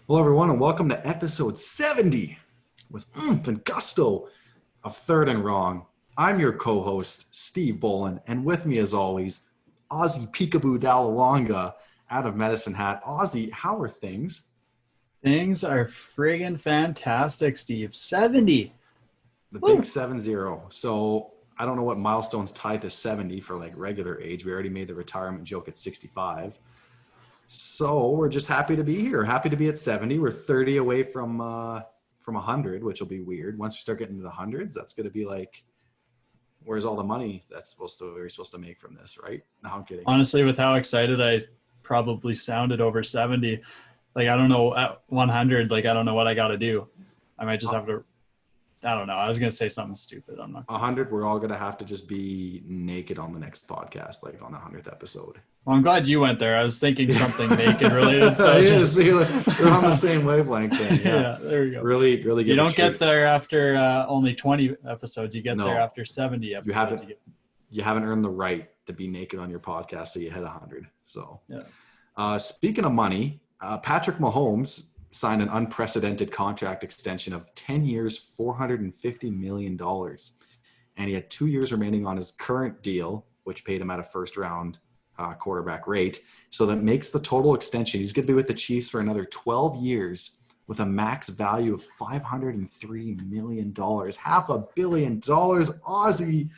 Hello, everyone, and welcome to episode 70 with oomph and gusto of Third and Wrong. I'm your co-host, Steve Bolin, and with me, as always, Ozzy Peekaboo Dalalonga out of Medicine Hat. Ozzy, how are things? Things are friggin' fantastic, Steve. 70. The big Woo! 7-0. So I don't know what milestone's tied to 70 for like regular age. We already made the retirement joke at 65. So we're just happy to be here. Happy to be at 70. We're 30 away from 100, which will be weird. Once we start getting into the hundreds, that's going to be like, where's all the money we're supposed to make from this, right? No, I'm kidding. Honestly, with how excited I probably sounded over 70, like, I don't know, at 100, like, I don't know what I got to do. I might just have to, I don't know. I was going to say something stupid. I'm not. 100, we're all going to have to just be naked on the next podcast, like on the 100th episode. Well, I'm glad you went there. I was thinking something naked related. So yeah, just... see, we're on the same wavelength then. Yeah, there we go. Really, really good. You don't get there after only 20 episodes. You get there after 70 episodes. You haven't earned the right to be naked on your podcast, so you hit 100. So, yeah. Speaking of money, Patrick Mahomes signed an unprecedented contract extension of 10 years, $450 million. And he had 2 years remaining on his current deal, which paid him at a first-round quarterback rate. So that makes the total extension. He's going to be with the Chiefs for another 12 years with a max value of $503 million. $500 million, Aussie.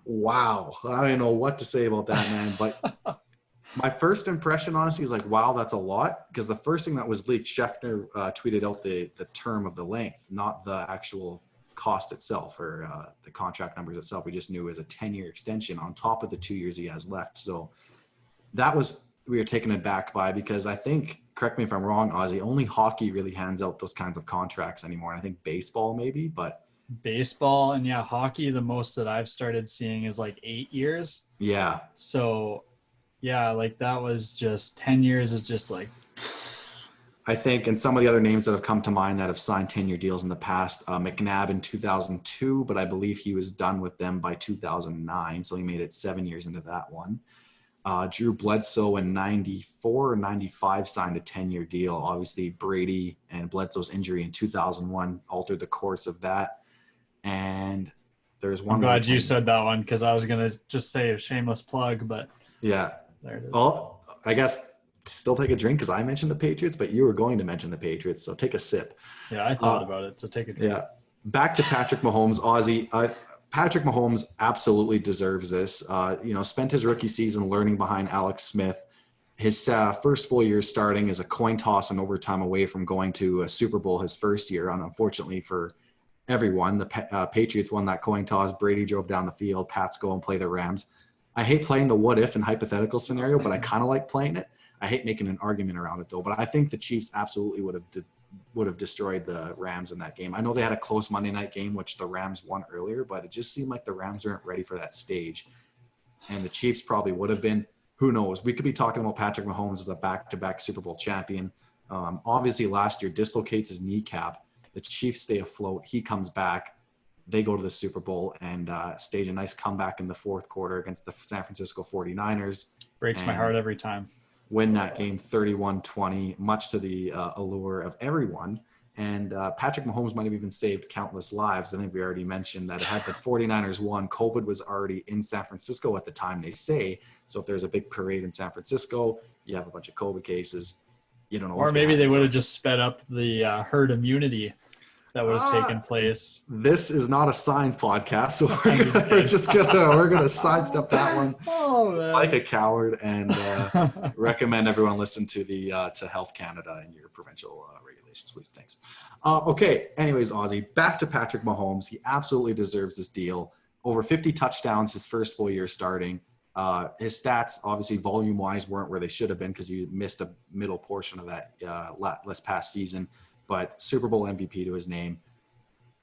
Wow. I don't know what to say about that, man. But my first impression, honestly, is like, wow, that's a lot. Because the first thing that was leaked, Schefter tweeted out the term of the length, not the actual cost itself or the contract numbers itself. We just knew it was a 10-year extension on top of the 2 years he has left. So that was, we were taken aback by, because I think, correct me if I'm wrong, Ozzy, only hockey really hands out those kinds of contracts anymore. And I think baseball maybe, but baseball and hockey, the most that I've started seeing is like 8 years. Yeah. So yeah, like that was just 10 years is just like, I think, and some of the other names that have come to mind that have signed 10-year deals in the past, McNabb in 2002, but I believe he was done with them by 2009. So he made it 7 years into that one. Drew Bledsoe in 94 or 95 signed a 10-year deal. Obviously, Brady and Bledsoe's injury in 2001 altered the course of that. And there's one. I'm glad you said that one, because I was going to just say a shameless plug, but yeah. There it is. Well, I guess still take a drink because I mentioned the Patriots, but you were going to mention the Patriots, so take a sip. Yeah, I thought about it, so take a drink. Yeah. Back to Patrick Mahomes, Ozzy. Patrick Mahomes absolutely deserves this. Spent his rookie season learning behind Alex Smith. His first full year starting is a coin toss and overtime away from going to a Super Bowl his first year. And unfortunately for everyone, the Patriots won that coin toss. Brady drove down the field. Pats go and play the Rams. I hate playing the what if and hypothetical scenario, but I kind of like playing it. I hate making an argument around it though, but I think the Chiefs absolutely would have destroyed the Rams in that game. I know they had a close Monday night game, which the Rams won earlier, but it just seemed like the Rams weren't ready for that stage. And the Chiefs probably would have been. Who knows? We could be talking about Patrick Mahomes as a back-to-back Super Bowl champion. Obviously last year dislocates his kneecap. The Chiefs stay afloat. He comes back. They go to the Super Bowl and stage a nice comeback in the fourth quarter against the San Francisco 49ers. Breaks my heart every time. Win that game 31-20, much to the allure of everyone. And Patrick Mahomes might have even saved countless lives. I think we already mentioned that had the 49ers won, COVID was already in San Francisco at the time, they say. So if there's a big parade in San Francisco, you have a bunch of COVID cases. You don't know what's going to happen. Or maybe they would have just sped up the herd immunity that would have taken place. This is not a science podcast, so we're gonna sidestep that one like a coward and recommend everyone listen to the to Health Canada and your provincial regulations, please. Thanks. Okay. Anyways, Ozzy, back to Patrick Mahomes. He absolutely deserves this deal. Over 50 touchdowns his first full year starting. His stats, obviously, volume-wise, weren't where they should have been because he missed a middle portion of that last past season. But Super Bowl MVP to his name.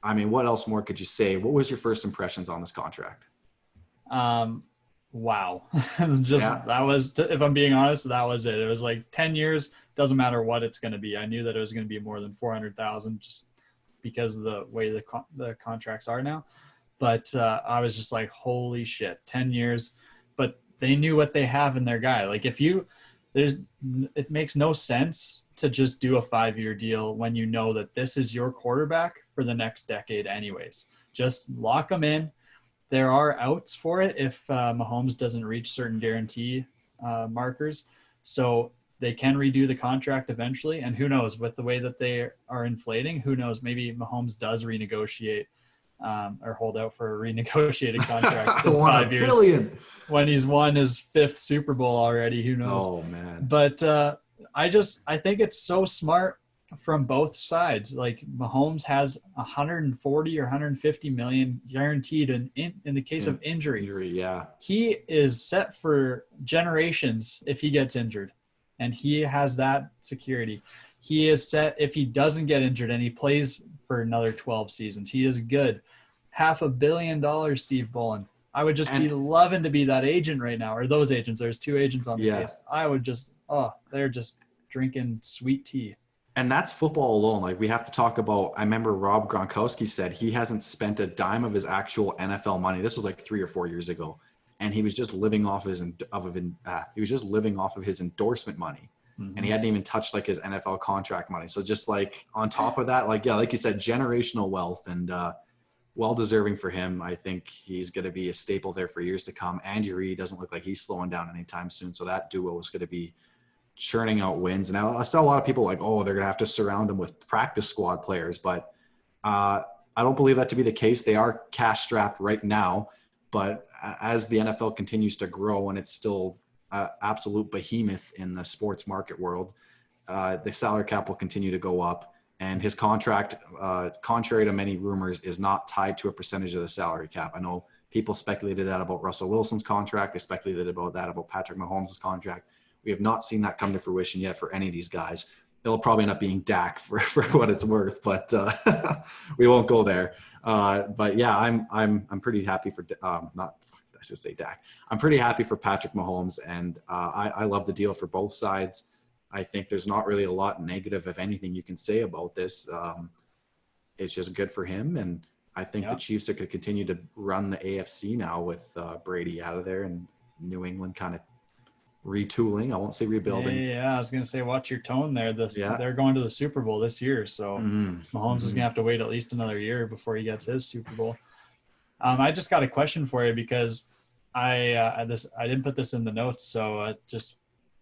I mean, what else more could you say? What was your first impressions on this contract? Wow. That was, if I'm being honest, that was it. It was like 10 years, doesn't matter what it's going to be. I knew that it was going to be more than 400,000 just because of the way the contracts are now. But I was just like, holy shit, 10 years. But they knew what they have in their guy. Like if it makes no sense to just do a 5-year deal when you know that this is your quarterback for the next decade anyways. Just lock them in. There are outs for it if Mahomes doesn't reach certain guarantee markers. So they can redo the contract eventually. And who knows, with the way that they are inflating, who knows, maybe Mahomes does renegotiate or hold out for a renegotiated contract in 5 years billion. when he's won his 5th Super Bowl already. Who knows? Oh, man. But I think it's so smart from both sides. Like Mahomes has 140 or 150 million guaranteed in the case of injury. Yeah. He is set for generations if he gets injured, and he has that security. He is set if he doesn't get injured and he plays for another 12 seasons. He is good. $500 million, Steve Bolin. I would just be loving to be that agent right now, or those agents. There's 2 agents on the case. I would just, they're just drinking sweet tea. And that's football alone. Like, we have to talk about, I remember Rob Gronkowski said he hasn't spent a dime of his actual NFL money. This was like 3 or 4 years ago. And he was just living off his endorsement money. Mm-hmm. And he hadn't even touched like his NFL contract money. So just like on top of that, like you said, generational wealth, and well-deserving for him. I think he's going to be a staple there for years to come. Andy Reid doesn't look like he's slowing down anytime soon. So that duo is going to be churning out wins. And I saw a lot of people like, they're going to have to surround him with practice squad players. But I don't believe that to be the case. They are cash strapped right now. But as the NFL continues to grow, and it's still absolute behemoth in the sports market world, the salary cap will continue to go up. And his contract, contrary to many rumors, is not tied to a percentage of the salary cap. I know people speculated that about Russell Wilson's contract. They speculated about that about Patrick Mahomes' contract. We have not seen that come to fruition yet for any of these guys. It'll probably end up being Dak for what it's worth, but we won't go there. But yeah, I'm pretty happy for I should say Dak. I'm pretty happy for Patrick Mahomes, and I love the deal for both sides. I think there's not really a lot negative, if anything, you can say about this. It's just good for him, and I think the Chiefs are going to continue to run the AFC now with Brady out of there, and New England kind of retooling. I won't say rebuilding. Yeah, I was going to say, watch your tone there. They're going to the Super Bowl this year, so Mahomes is going to have to wait at least another year before he gets his Super Bowl. I just got a question for you, because I didn't put this in the notes, so just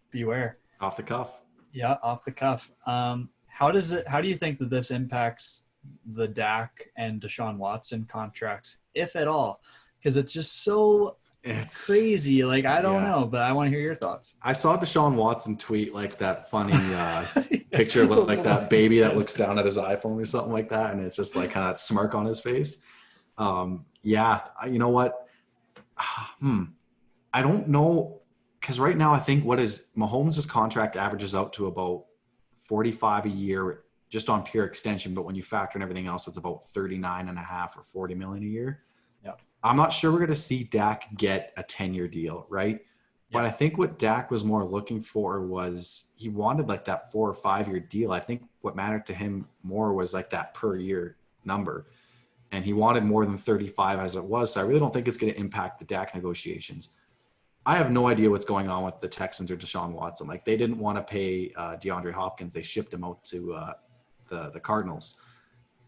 beware. Off the cuff. Yeah, off the cuff. How do you think that this impacts the Dak and Deshaun Watson contracts, if at all? Because it's just so crazy. Like, I don't know, but I want to hear your thoughts. I saw Deshaun Watson tweet like that funny picture of like that baby that looks down at his iPhone or something like that, and it's just like kind of that smirk on his face. You know what? I don't know, because right now I think Mahomes' contract averages out to about 45 a year just on pure extension, but when you factor in everything else, it's about 39 and a half or 40 million a year. Yep. I'm not sure we're going to see Dak get a 10-year deal, right? Yep. But I think what Dak was more looking for was he wanted like that 4 or 5 year deal. I think what mattered to him more was like that per year number. And he wanted more than 35 as it was. So I really don't think it's going to impact the Dak negotiations. I have no idea what's going on with the Texans or Deshaun Watson. Like, they didn't want to pay DeAndre Hopkins. They shipped him out to the Cardinals.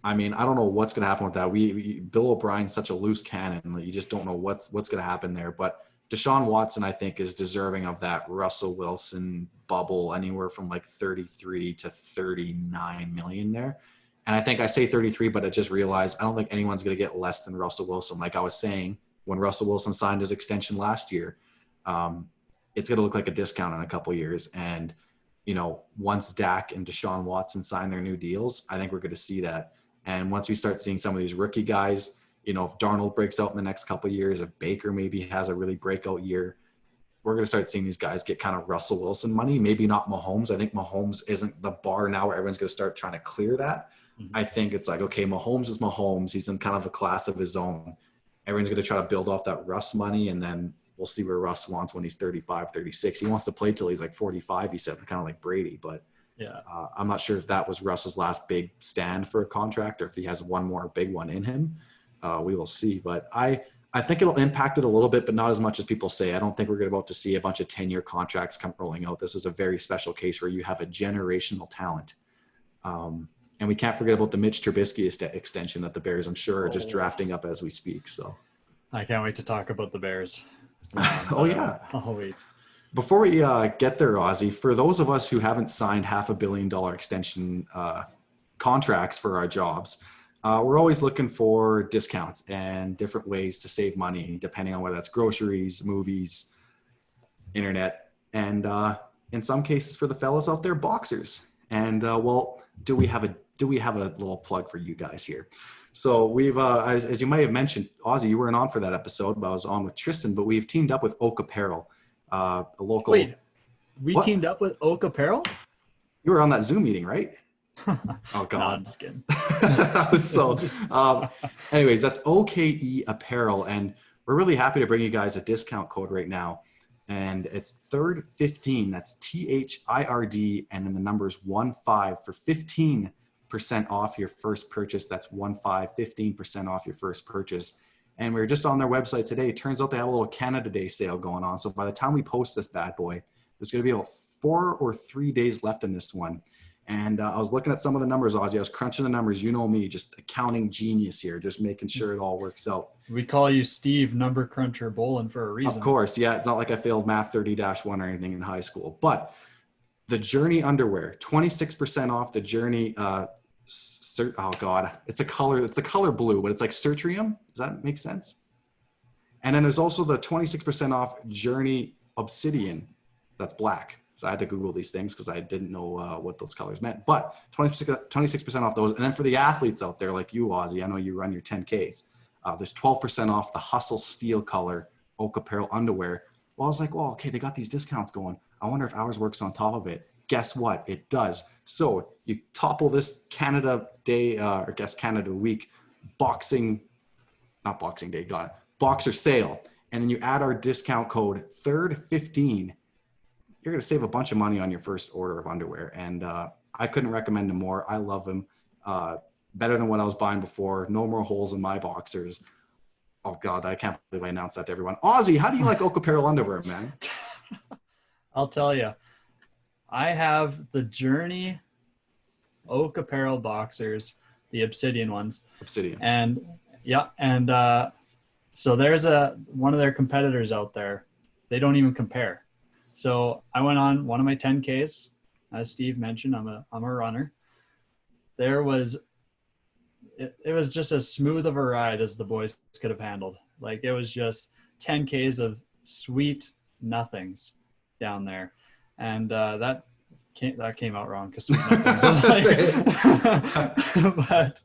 I mean, I don't know what's going to happen with that. Bill O'Brien's such a loose cannon. You just don't know what's going to happen there. But Deshaun Watson, I think, is deserving of that Russell Wilson bubble, anywhere from like 33 to 39 million there. And I think I say 33, but I just realized I don't think anyone's going to get less than Russell Wilson. Like I was saying, when Russell Wilson signed his extension last year, it's going to look like a discount in a couple of years. And, once Dak and Deshaun Watson sign their new deals, I think we're going to see that. And once we start seeing some of these rookie guys, if Darnold breaks out in the next couple of years, if Baker maybe has a really breakout year, we're going to start seeing these guys get kind of Russell Wilson money. Maybe not Mahomes. I think Mahomes isn't the bar now where everyone's going to start trying to clear that. Mm-hmm. I think it's like, okay, Mahomes is Mahomes. He's in kind of a class of his own. Everyone's going to try to build off that Russ money, and then we'll see where Russ wants when he's 35, 36. He wants to play till he's like 45, he said, kind of like Brady. But I'm not sure if that was Russ's last big stand for a contract, or if he has one more big one in him. We will see. But I I think it'll impact it a little bit, but not as much as people say. I don't think we're about to see a bunch of 10-year contracts come rolling out. This is a very special case where you have a generational talent. And we can't forget about the Mitch Trubisky extension that the Bears, I'm sure, are just drafting up as we speak. So I can't wait to talk about the Bears. Oh, yeah. I'll wait. Before we get there, Ozzy, for those of us who haven't signed $500 million extension contracts for our jobs, we're always looking for discounts and different ways to save money, depending on whether that's groceries, movies, internet, and in some cases for the fellas out there, boxers. And well, do we have a little plug for you guys here? So we've, as you may have mentioned, Ozzy, you weren't on for that episode, but I was on with Tristan. But we've teamed up with Oak Apparel, a local. Wait, we teamed up with Oak Apparel? You were on that Zoom meeting, right? Oh God, no, I'm just kidding. That was so. Anyways, that's OKE Apparel, and we're really happy to bring you guys a discount code right now, and it's THIRD15. That's THIRD, and then the numbers 15 for 15% off your first purchase. That's 15% off your first purchase. And we were just on their website today. It turns out they have a little Canada Day sale going on. So by the time we post this bad boy, there's going to be about 4 or 3 days left in this one. And I was looking at some of the numbers, Ozzy. I was crunching the numbers. You know me, just accounting genius here, just making sure it all works out. We call you Steve Number Cruncher Bolin for a reason. Of course, yeah. It's not like I failed Math 30-1 or anything in high school. But the Journey underwear, 26% off the Journey. Oh God, it's a color blue, but it's like Sertrium. Does that make sense? And then there's also the 26% off Journey Obsidian. That's black. So I had to Google these things because I didn't know what those colors meant. But 26% off those. And then for the athletes out there like you, Ozzy, I know you run your 10Ks. There's 12% off the Hustle Steel Color Oak Apparel underwear. Well, I was like, well, okay, they got these discounts going. I wonder if ours works on top of it. Guess what? It does. So you topple this Canada Day, or guess Canada Week Boxer sale. And then you add our discount code THIRD15. You're going to save a bunch of money on your first order of underwear. And I couldn't recommend them more. I love them. Better than what I was buying before. No more holes in my boxers. Oh God, I can't believe I announced that to everyone. Ozzy, how do you like Oak Apparel underwear, man? I'll tell you. I have the Journey Oak Apparel boxers, the Obsidian ones. Obsidian. And yeah, and so there's one of their competitors out there. They don't even compare. So I went on one of my 10Ks, as Steve mentioned. I'm a runner. It was just as smooth of a ride as the boys could have handled. Like, it was just 10Ks of sweet nothings down there. And that came out wrong because sweet nothings is like, but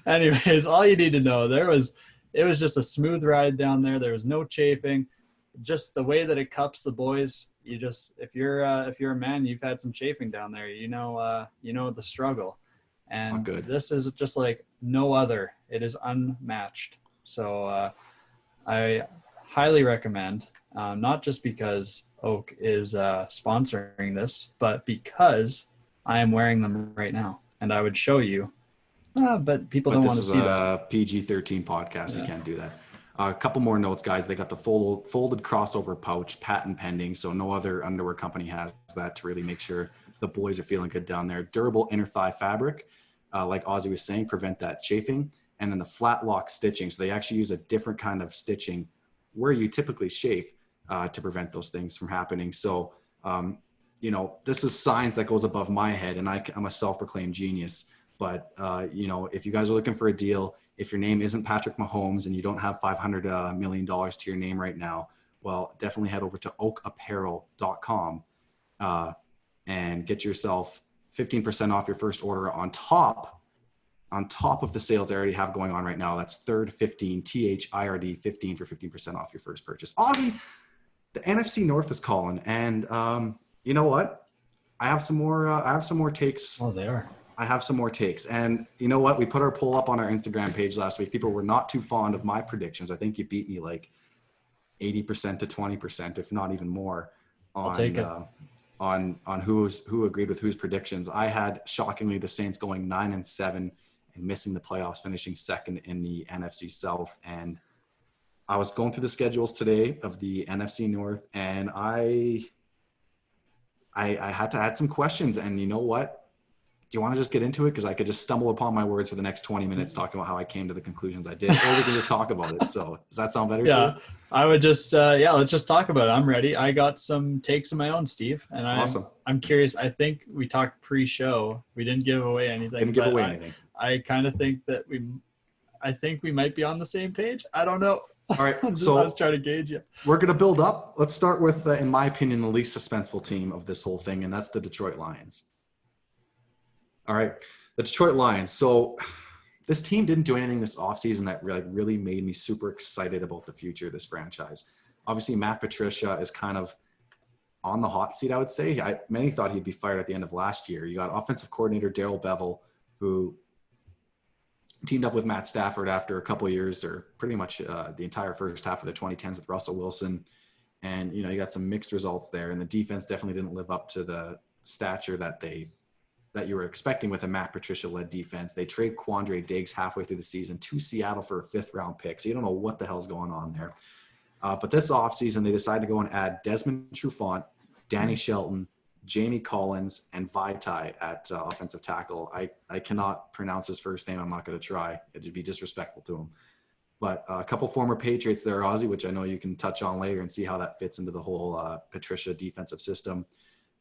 anyways, all you need to know, it was just a smooth ride down there. There was no chafing. Just the way that it cups the boys, if you're a man, you've had some chafing down there, you know the struggle. And this is just like no other. It is unmatched. So I highly recommend, not just because Oak is sponsoring this, but because I am wearing them right now, and I would show you. But people don't want to see that. This is a PG-13 podcast. Yeah. We can't do that. A couple more notes, guys. They got the folded crossover pouch, patent pending, so no other underwear company has that, to really make sure the boys are feeling good down there. Durable inner thigh fabric, like Ozzy was saying, prevent that chafing. And then the flat lock stitching. So they actually use a different kind of stitching where you typically chafe to prevent those things from happening. So, this is science that goes above my head, and I'm a self-proclaimed genius. But, if you guys are looking for a deal, if your name isn't Patrick Mahomes and you don't have $500 million to your name right now, well, definitely head over to oakapparel.com and get yourself 15% off your first order on top of the sales they already have going on right now. That's THIRD15, THIRD 15 for 15% off your first purchase. Ozzy, the NFC North is calling, and you know what? I have some more takes. Oh, they are. I have some more takes. And you know what? We put our poll up on our Instagram page last week. People were not too fond of my predictions. I think you beat me like 80% to 20%, if not even more, on who agreed with whose predictions. I had, shockingly, the Saints going 9-7 and missing the playoffs, finishing second in the NFC South. And I was going through the schedules today of the NFC North, and I had to add some questions. And you know what? Do you want to just get into it? Because I could just stumble upon my words for the next 20 minutes talking about how I came to the conclusions I did, or we can just talk about it. So does that sound better to Yeah, you? I would just let's just talk about it. I'm ready. I got some takes of my own, Steve, and Awesome. I'm curious. I think we talked pre-show. We didn't give away anything, Didn't give but away anything. I kind of think that I think we might be on the same page. I don't know. All right. I was So trying to gauge you. we're going to build up. Let's start with, in my opinion, the least suspenseful team of this whole thing, and that's the Detroit Lions. All right. The Detroit Lions. So this team didn't do anything this offseason that really made me super excited about the future of this franchise. Obviously, Matt Patricia is kind of on the hot seat, I would say. Many thought he'd be fired at the end of last year. You got offensive coordinator Darrell Bevell, who teamed up with Matt Stafford after a couple of years, or pretty much the entire first half of the 2010s with Russell Wilson. And, you got some mixed results there. And the defense definitely didn't live up to the stature that you were expecting with a Matt Patricia-led defense. They trade Quandre Diggs halfway through the season to Seattle for a 5th-round pick. So you don't know what the hell's going on there. But this offseason, they decided to go and add Desmond Trufant, Danny Shelton, Jamie Collins, and Vaitai at offensive tackle. I cannot pronounce his first name. I'm not going to try. It'd be disrespectful to him. But a couple former Patriots there, Ozzy, which I know you can touch on later and see how that fits into the whole Patricia defensive system.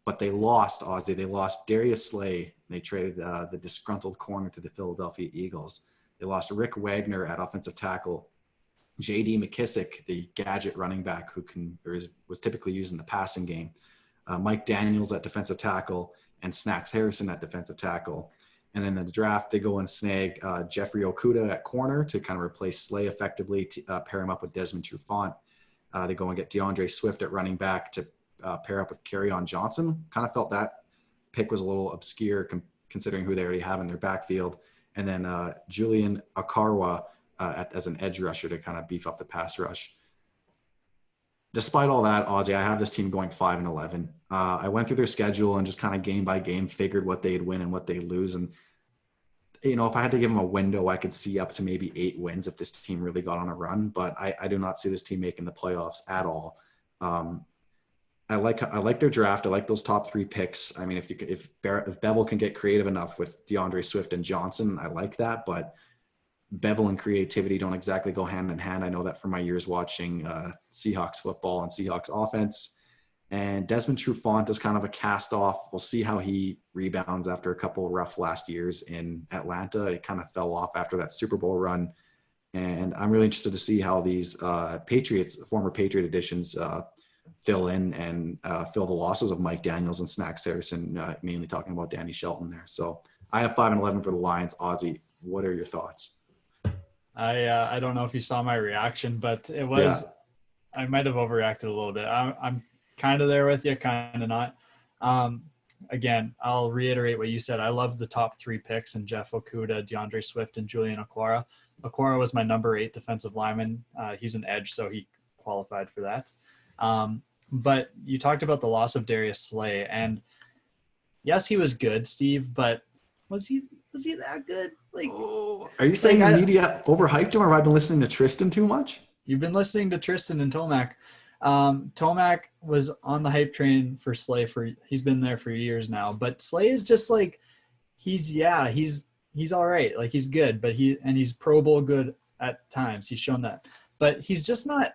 But they lost, Ozzy. They lost Darius Slay. They traded the disgruntled corner to the Philadelphia Eagles. They lost Rick Wagner at offensive tackle. J.D. McKissick, the gadget running back who was typically used in the passing game. Mike Daniels at defensive tackle, and Snacks Harrison at defensive tackle. And in the draft, they go and snag Jeffrey Okudah at corner to kind of replace Slay effectively, to pair him up with Desmond Trufant. They go and get DeAndre Swift at running back to pair up with Kerryon Johnson. Kind of felt that pick was a little obscure considering who they already have in their backfield. And then Julian Akarwa as an edge rusher to kind of beef up the pass rush. Despite all that, Ozzy, I have this team going 5-11. I went through their schedule and just kind of game by game figured what they'd win and what they'd lose. And, if I had to give them a window, I could see up to maybe 8 wins if this team really got on a run. But I do not see this team making the playoffs at all. I like their draft. I like those top 3 picks. I mean, if Bevel can get creative enough with DeAndre Swift and Johnson, I like that. But Bevel and creativity don't exactly go hand in hand. I know that from my years watching Seahawks football and Seahawks offense. And Desmond Trufant is kind of a cast off. We'll see how he rebounds after a couple of rough last years in Atlanta. It kind of fell off after that Super Bowl run. And I'm really interested to see how these former Patriot additions fill in and fill the losses of Mike Daniels and Snacks Harrison, mainly talking about Danny Shelton there. So I have 5-11 for the Lions. Ozzy, what are your thoughts? I don't know if you saw my reaction, but it was, I might have overreacted a little bit. I'm kind of there with you, kind of not. Again, I'll reiterate what you said. I love the top 3 picks in Jeff Okudah, DeAndre Swift, and Julian Okwara. Okwara was my number 8 defensive lineman. He's an edge, so he qualified for that. But you talked about the loss of Darius Slay, and yes, he was good, Steve, but was he that good? Are you saying the media overhyped him, or have I been listening to Tristan too much? You've been listening to Tristan and Tomac. Tomac was on the hype train for Slay he's been there for years now, but Slay is just he's all right. He's good, but he's Pro Bowl good at times. He's shown that, but he's just not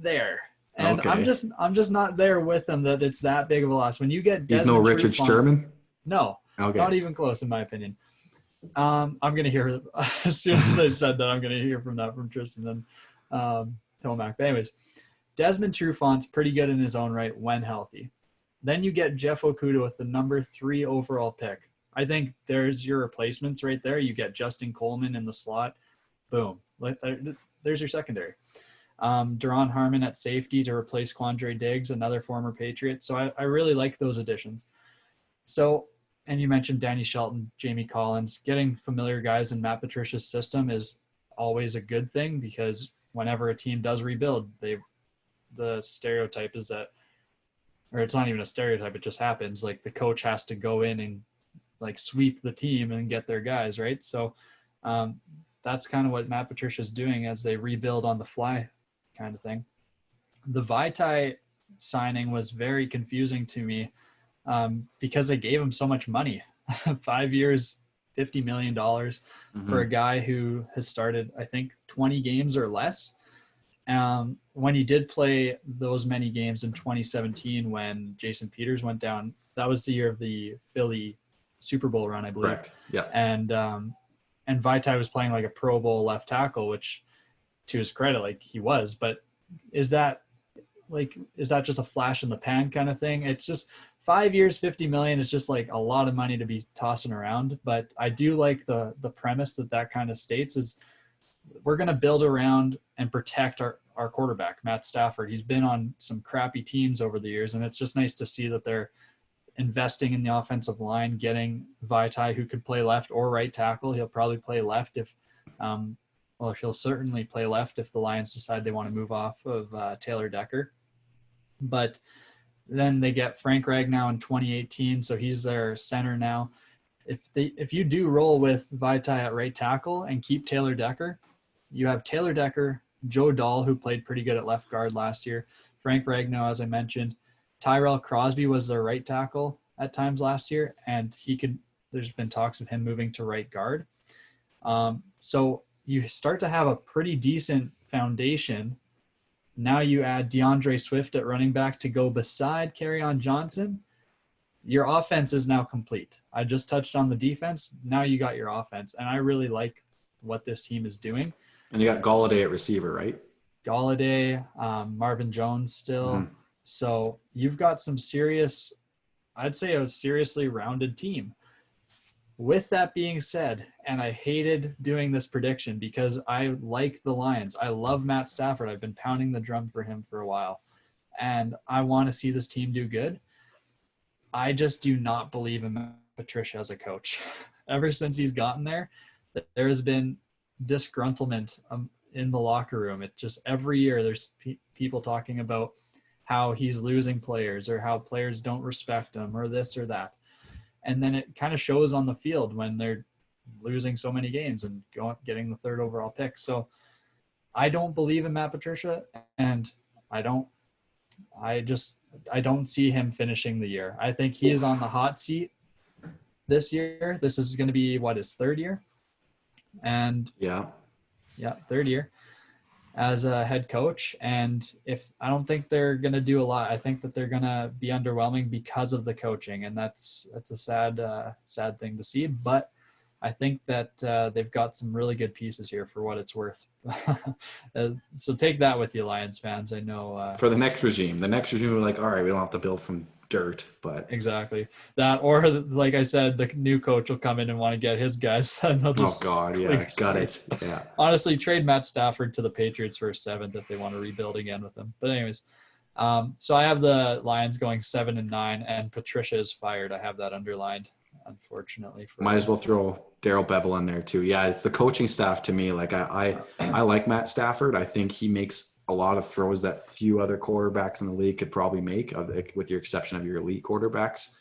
there. And okay. I'm just not there with him that it's that big of a loss. When you get he's no Richard Sherman? No, okay. Not even close in my opinion. I'm going to hear, as soon as I said that, I'm going to hear from Tristan and Tomac. But anyways, Desmond Trufant's pretty good in his own right when healthy. Then you get Jeff Okudah with the number 3 overall pick. I think there's your replacements right there. You get Justin Coleman in the slot. Boom. There's your secondary. Daron Harmon at safety to replace Quandre Diggs, another former Patriot. So I really like those additions. So, and you mentioned Danny Shelton, Jamie Collins. Getting familiar guys in Matt Patricia's system is always a good thing, because whenever a team does rebuild, the stereotype is that, or it's not even a stereotype, it just happens. The coach has to go in and sweep the team and get their guys, right? So that's kind of what Matt Patricia's doing as they rebuild on the fly kind of thing. The Vaitai signing was very confusing to me because they gave him so much money. 5 years, $50 million for a guy who has started, I think, 20 games or less. When he did play those many games in 2017 when Jason Peters went down, that was the year of the Philly Super Bowl run, I believe. Correct. Yeah. And Vaitai was playing like a Pro Bowl left tackle, which to his credit, like he was, but is that just a flash in the pan kind of thing? It's just 5 years, 50 million is just like a lot of money to be tossing around. But I do like the premise that kind of states is we're going to build around and protect our quarterback, Matt Stafford. He's been on some crappy teams over the years, and it's just nice to see that they're investing in the offensive line, getting Vaitai, who could play left or right tackle. He'll probably play left if he'll certainly play left if the Lions decide they want to move off of Taylor Decker. But then they get Frank Ragnow in 2018, so he's their center now. If you do roll with Vaitai at right tackle and keep Taylor Decker, you have Taylor Decker, Joe Dahl, who played pretty good at left guard last year, Frank Ragnow, as I mentioned. Tyrell Crosby was their right tackle at times last year, and there's been talks of him moving to right guard. So you start to have a pretty decent foundation. Now you add DeAndre Swift at running back to go beside Kerryon Johnson. Your offense is now complete. I just touched on the defense. Now you got your offense, and I really like what this team is doing. And you got Galladay at receiver, right? Galladay, Marvin Jones still. Mm-hmm. So you've got I'd say a seriously rounded team. With that being said, and I hated doing this prediction because I like the Lions. I love Matt Stafford. I've been pounding the drum for him for a while, and I want to see this team do good. I just do not believe in Matt Patricia as a coach. Ever since he's gotten there, there has been disgruntlement in the locker room. It just every year there's people talking about how he's losing players or how players don't respect him or this or that. And then it kind of shows on the field when they're losing so many games and getting the third overall pick. So I don't believe in Matt Patricia, and I don't see him finishing the year. I think he is on the hot seat this year. This is going to be his third year. And third year as a head coach. And I don't think they're going to do a lot. I think that they're going to be underwhelming because of the coaching. And that's a sad thing to see, but I think that they've got some really good pieces here for what it's worth. So take that with you, Lions fans. I know for the next regime, we're like, all right, we don't have to build from dirt, but exactly that. Or like I said, the new coach will come in and want to get his guys. And they'll just got it. Yeah. Honestly, trade Matt Stafford to the Patriots for a 7th if they want to rebuild again with him. But anyways, so I have the Lions going 7-9, and Patricia is fired. I have that underlined. Unfortunately, might as well throw Darrell Bevel in there too. Yeah, it's the coaching staff to me. Like I like Matt Stafford. I think he makes a lot of throws that few other quarterbacks in the league could probably make, with your exception of your elite quarterbacks.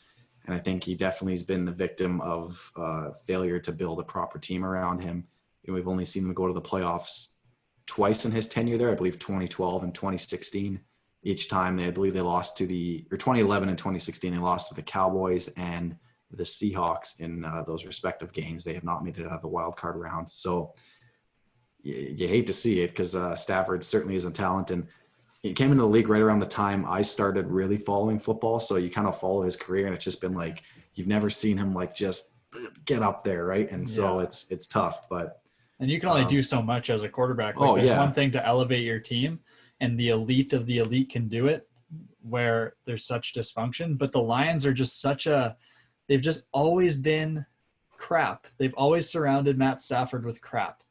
And I think he definitely has been the victim of failure to build a proper team around him. We've only seen him go to the playoffs twice in his tenure there. I believe 2012 and 2016. Each time I believe they lost to 2011 and 2016, they lost to the Cowboys and the Seahawks in those respective games. They have not made it out of the wild card round. So you hate to see it because Stafford certainly is a talent, and he came into the league right around the time I started really following football. So you kind of follow his career, and it's just been like, you've never seen him like just get up there. Right. And so it's tough, and you can only do so much as a quarterback. There's one thing to elevate your team, and the elite of the elite can do it where there's such dysfunction, but the Lions are just they've just always been crap. They've always surrounded Matt Stafford with crap.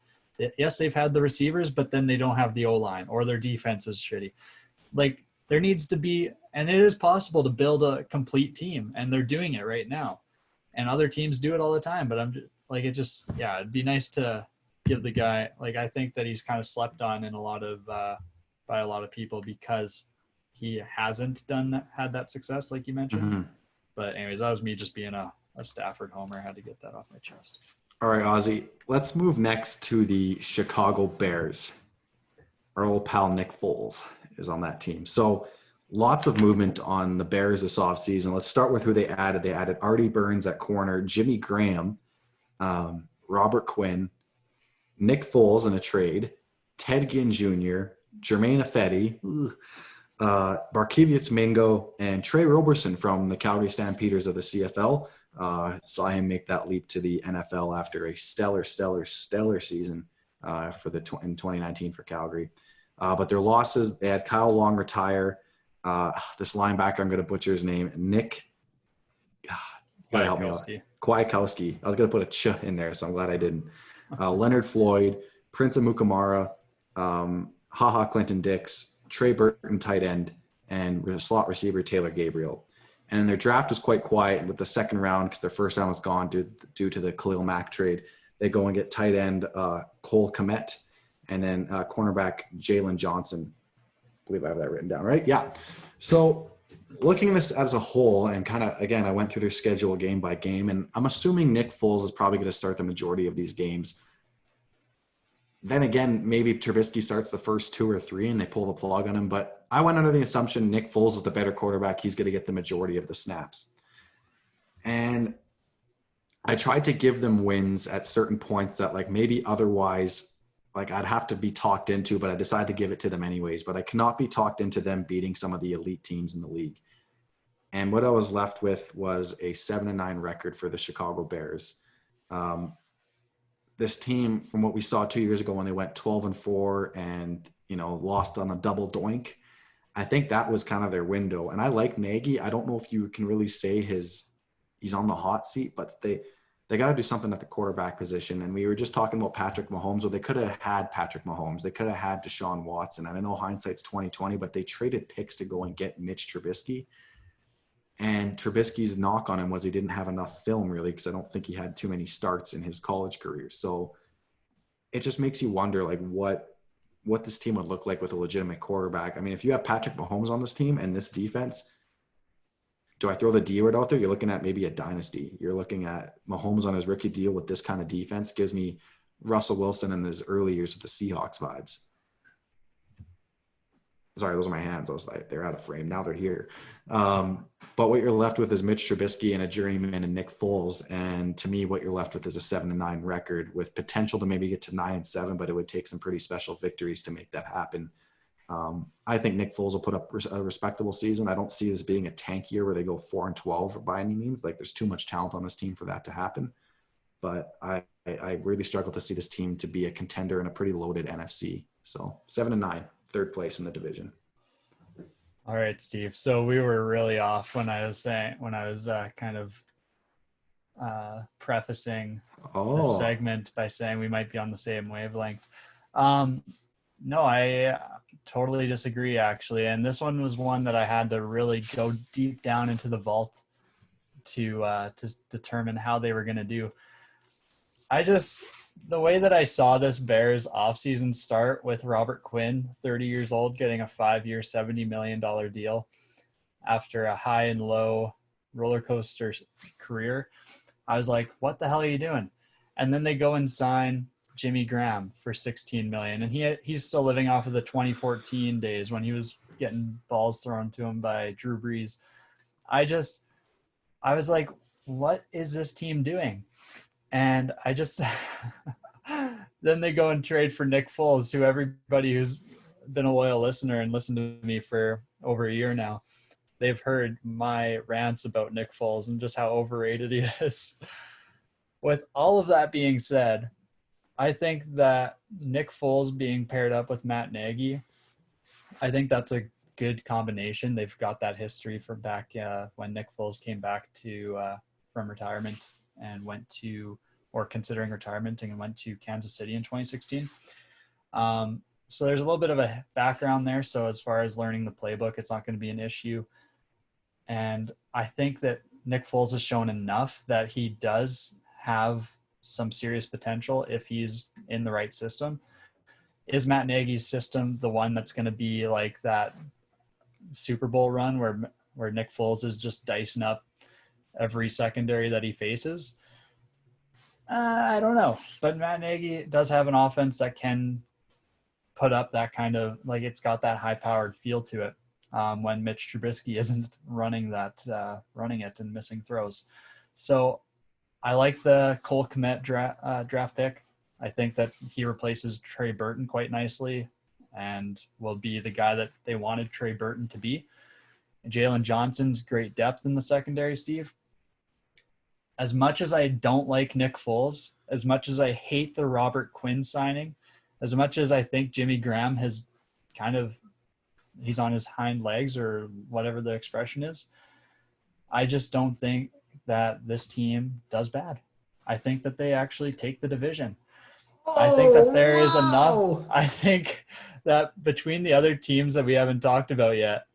Yes, they've had the receivers, but then they don't have the O-line, or their defense is shitty. Like, there needs to be, and it is possible to build a complete team, and they're doing it right now. And other teams do it all the time, but I'm just, like, it'd be nice to give the guy, like, I think that he's kind of slept on in by a lot of people because he hasn't had that success, like you mentioned. Mm-hmm. But anyways, that was me just being a Stafford homer. I had to get that off my chest. All right, Ozzy, let's move next to the Chicago Bears. our old pal Nick Foles is on that team. So lots of movement on the Bears this offseason. Let's start with who they added. They added Artie Burns at corner, Jimmy Graham, Robert Quinn, Nick Foles in a trade, Ted Ginn Jr., Jermaine Ifedi, Barkevius Mingo, and Trey Roberson from the Calgary Stampeders of the CFL. Saw him make that leap to the NFL after a stellar season in 2019 for Calgary. But their losses, they had Kyle Long retire. This linebacker, I'm going to butcher his name, Nick. Gotta help me out. Kwiatkowski. I was going to put a ch in there, so I'm glad I didn't. Leonard Floyd, Prince Amukamara, Clinton Dix, Trey Burton, tight end, and slot receiver Taylor Gabriel. And their draft is quite quiet with the second round because their first round was gone due to the Khalil Mack trade. They go and get tight end Cole Kmet and then cornerback Jalen Johnson. I believe I have that written down, right? Yeah. So looking at this as a whole and kind of, again, I went through their schedule game by game, and I'm assuming Nick Foles is probably going to start the majority of these games. Then again, maybe Trubisky starts the first 2 or 3 and they pull the plug on him. But I went under the assumption Nick Foles is the better quarterback. He's going to get the majority of the snaps. And I tried to give them wins at certain points that like maybe otherwise like I'd have to be talked into, but I decided to give it to them anyways. But I cannot be talked into them beating some of the elite teams in the league. And what I was left with was a 7-9 record for the Chicago Bears. This team, from what we saw 2 years ago when they went 12-4 and, lost on a double doink, I think that was kind of their window. And I like Nagy. I don't know if you can really say he's on the hot seat, but they got to do something at the quarterback position. And we were just talking about Patrick Mahomes. Well, they could have had Patrick Mahomes. They could have had Deshaun Watson. And I know hindsight's 2020, but they traded picks to go and get Mitch Trubisky. And Trubisky's knock on him was he didn't have enough film, really, because I don't think he had too many starts in his college career. So it just makes you wonder, like, what this team would look like with a legitimate quarterback. I mean, if you have Patrick Mahomes on this team and this defense, do I throw the D word out there? You're looking at maybe a dynasty. You're looking at Mahomes on his rookie deal with this kind of defense. Gives me Russell Wilson in his early years with the Seahawks vibes. Sorry, those are my hands. I was like, they're out of frame. Now they're here. But what you're left with is Mitch Trubisky and a journeyman and Nick Foles. And to me, what you're left with is a 7-9 record with potential to maybe get to 9-7, but it would take some pretty special victories to make that happen. I think Nick Foles will put up a respectable season. I don't see this being a tank year where they go 4-12 by any means. Like, there's too much talent on this team for that to happen. But I really struggle to see this team to be a contender in a pretty loaded NFC. So 7-9. Third place in the division. All right, Steve. So we were really off when I was kind of prefacing the segment by saying we might be on the same wavelength. No, I totally disagree, actually. And this one was one that I had to really go deep down into the vault to determine how they were going to do. The way that I saw this Bears offseason start with Robert Quinn, 30 years old, getting a 5-year, $70 million deal after a high and low roller coaster career, I was like, what the hell are you doing? And then they go and sign Jimmy Graham for $16 million. And he's still living off of the 2014 days when he was getting balls thrown to him by Drew Brees. I was like, what is this team doing? And then they go and trade for Nick Foles, who everybody who's been a loyal listener and listened to me for over a year now, they've heard my rants about Nick Foles and just how overrated he is. With all of that being said, I think that Nick Foles being paired up with Matt Nagy, I think that's a good combination. They've got that history from back when Nick Foles came back from retirement and considering retirement and went to Kansas City in 2016. So there's a little bit of a background there. So as far as learning the playbook, it's not going to be an issue. And I think that Nick Foles has shown enough that he does have some serious potential if he's in the right system. Is Matt Nagy's system the one that's going to be like that Super Bowl run where Nick Foles is just dicing up every secondary that he faces? I don't know. But Matt Nagy does have an offense that can put up that kind of, like, it's got that high-powered feel to it when Mitch Trubisky isn't running it and missing throws. So I like the Cole Kmet draft pick. I think that he replaces Trey Burton quite nicely and will be the guy that they wanted Trey Burton to be. Jalen Johnson's great depth in the secondary, Steve. As much as I don't like Nick Foles, as much as I hate the Robert Quinn signing, as much as I think Jimmy Graham has he's on his hind legs or whatever the expression is, I just don't think that this team does bad. I think that they actually take the division. I think that there is enough. I think that between the other teams that we haven't talked about yet,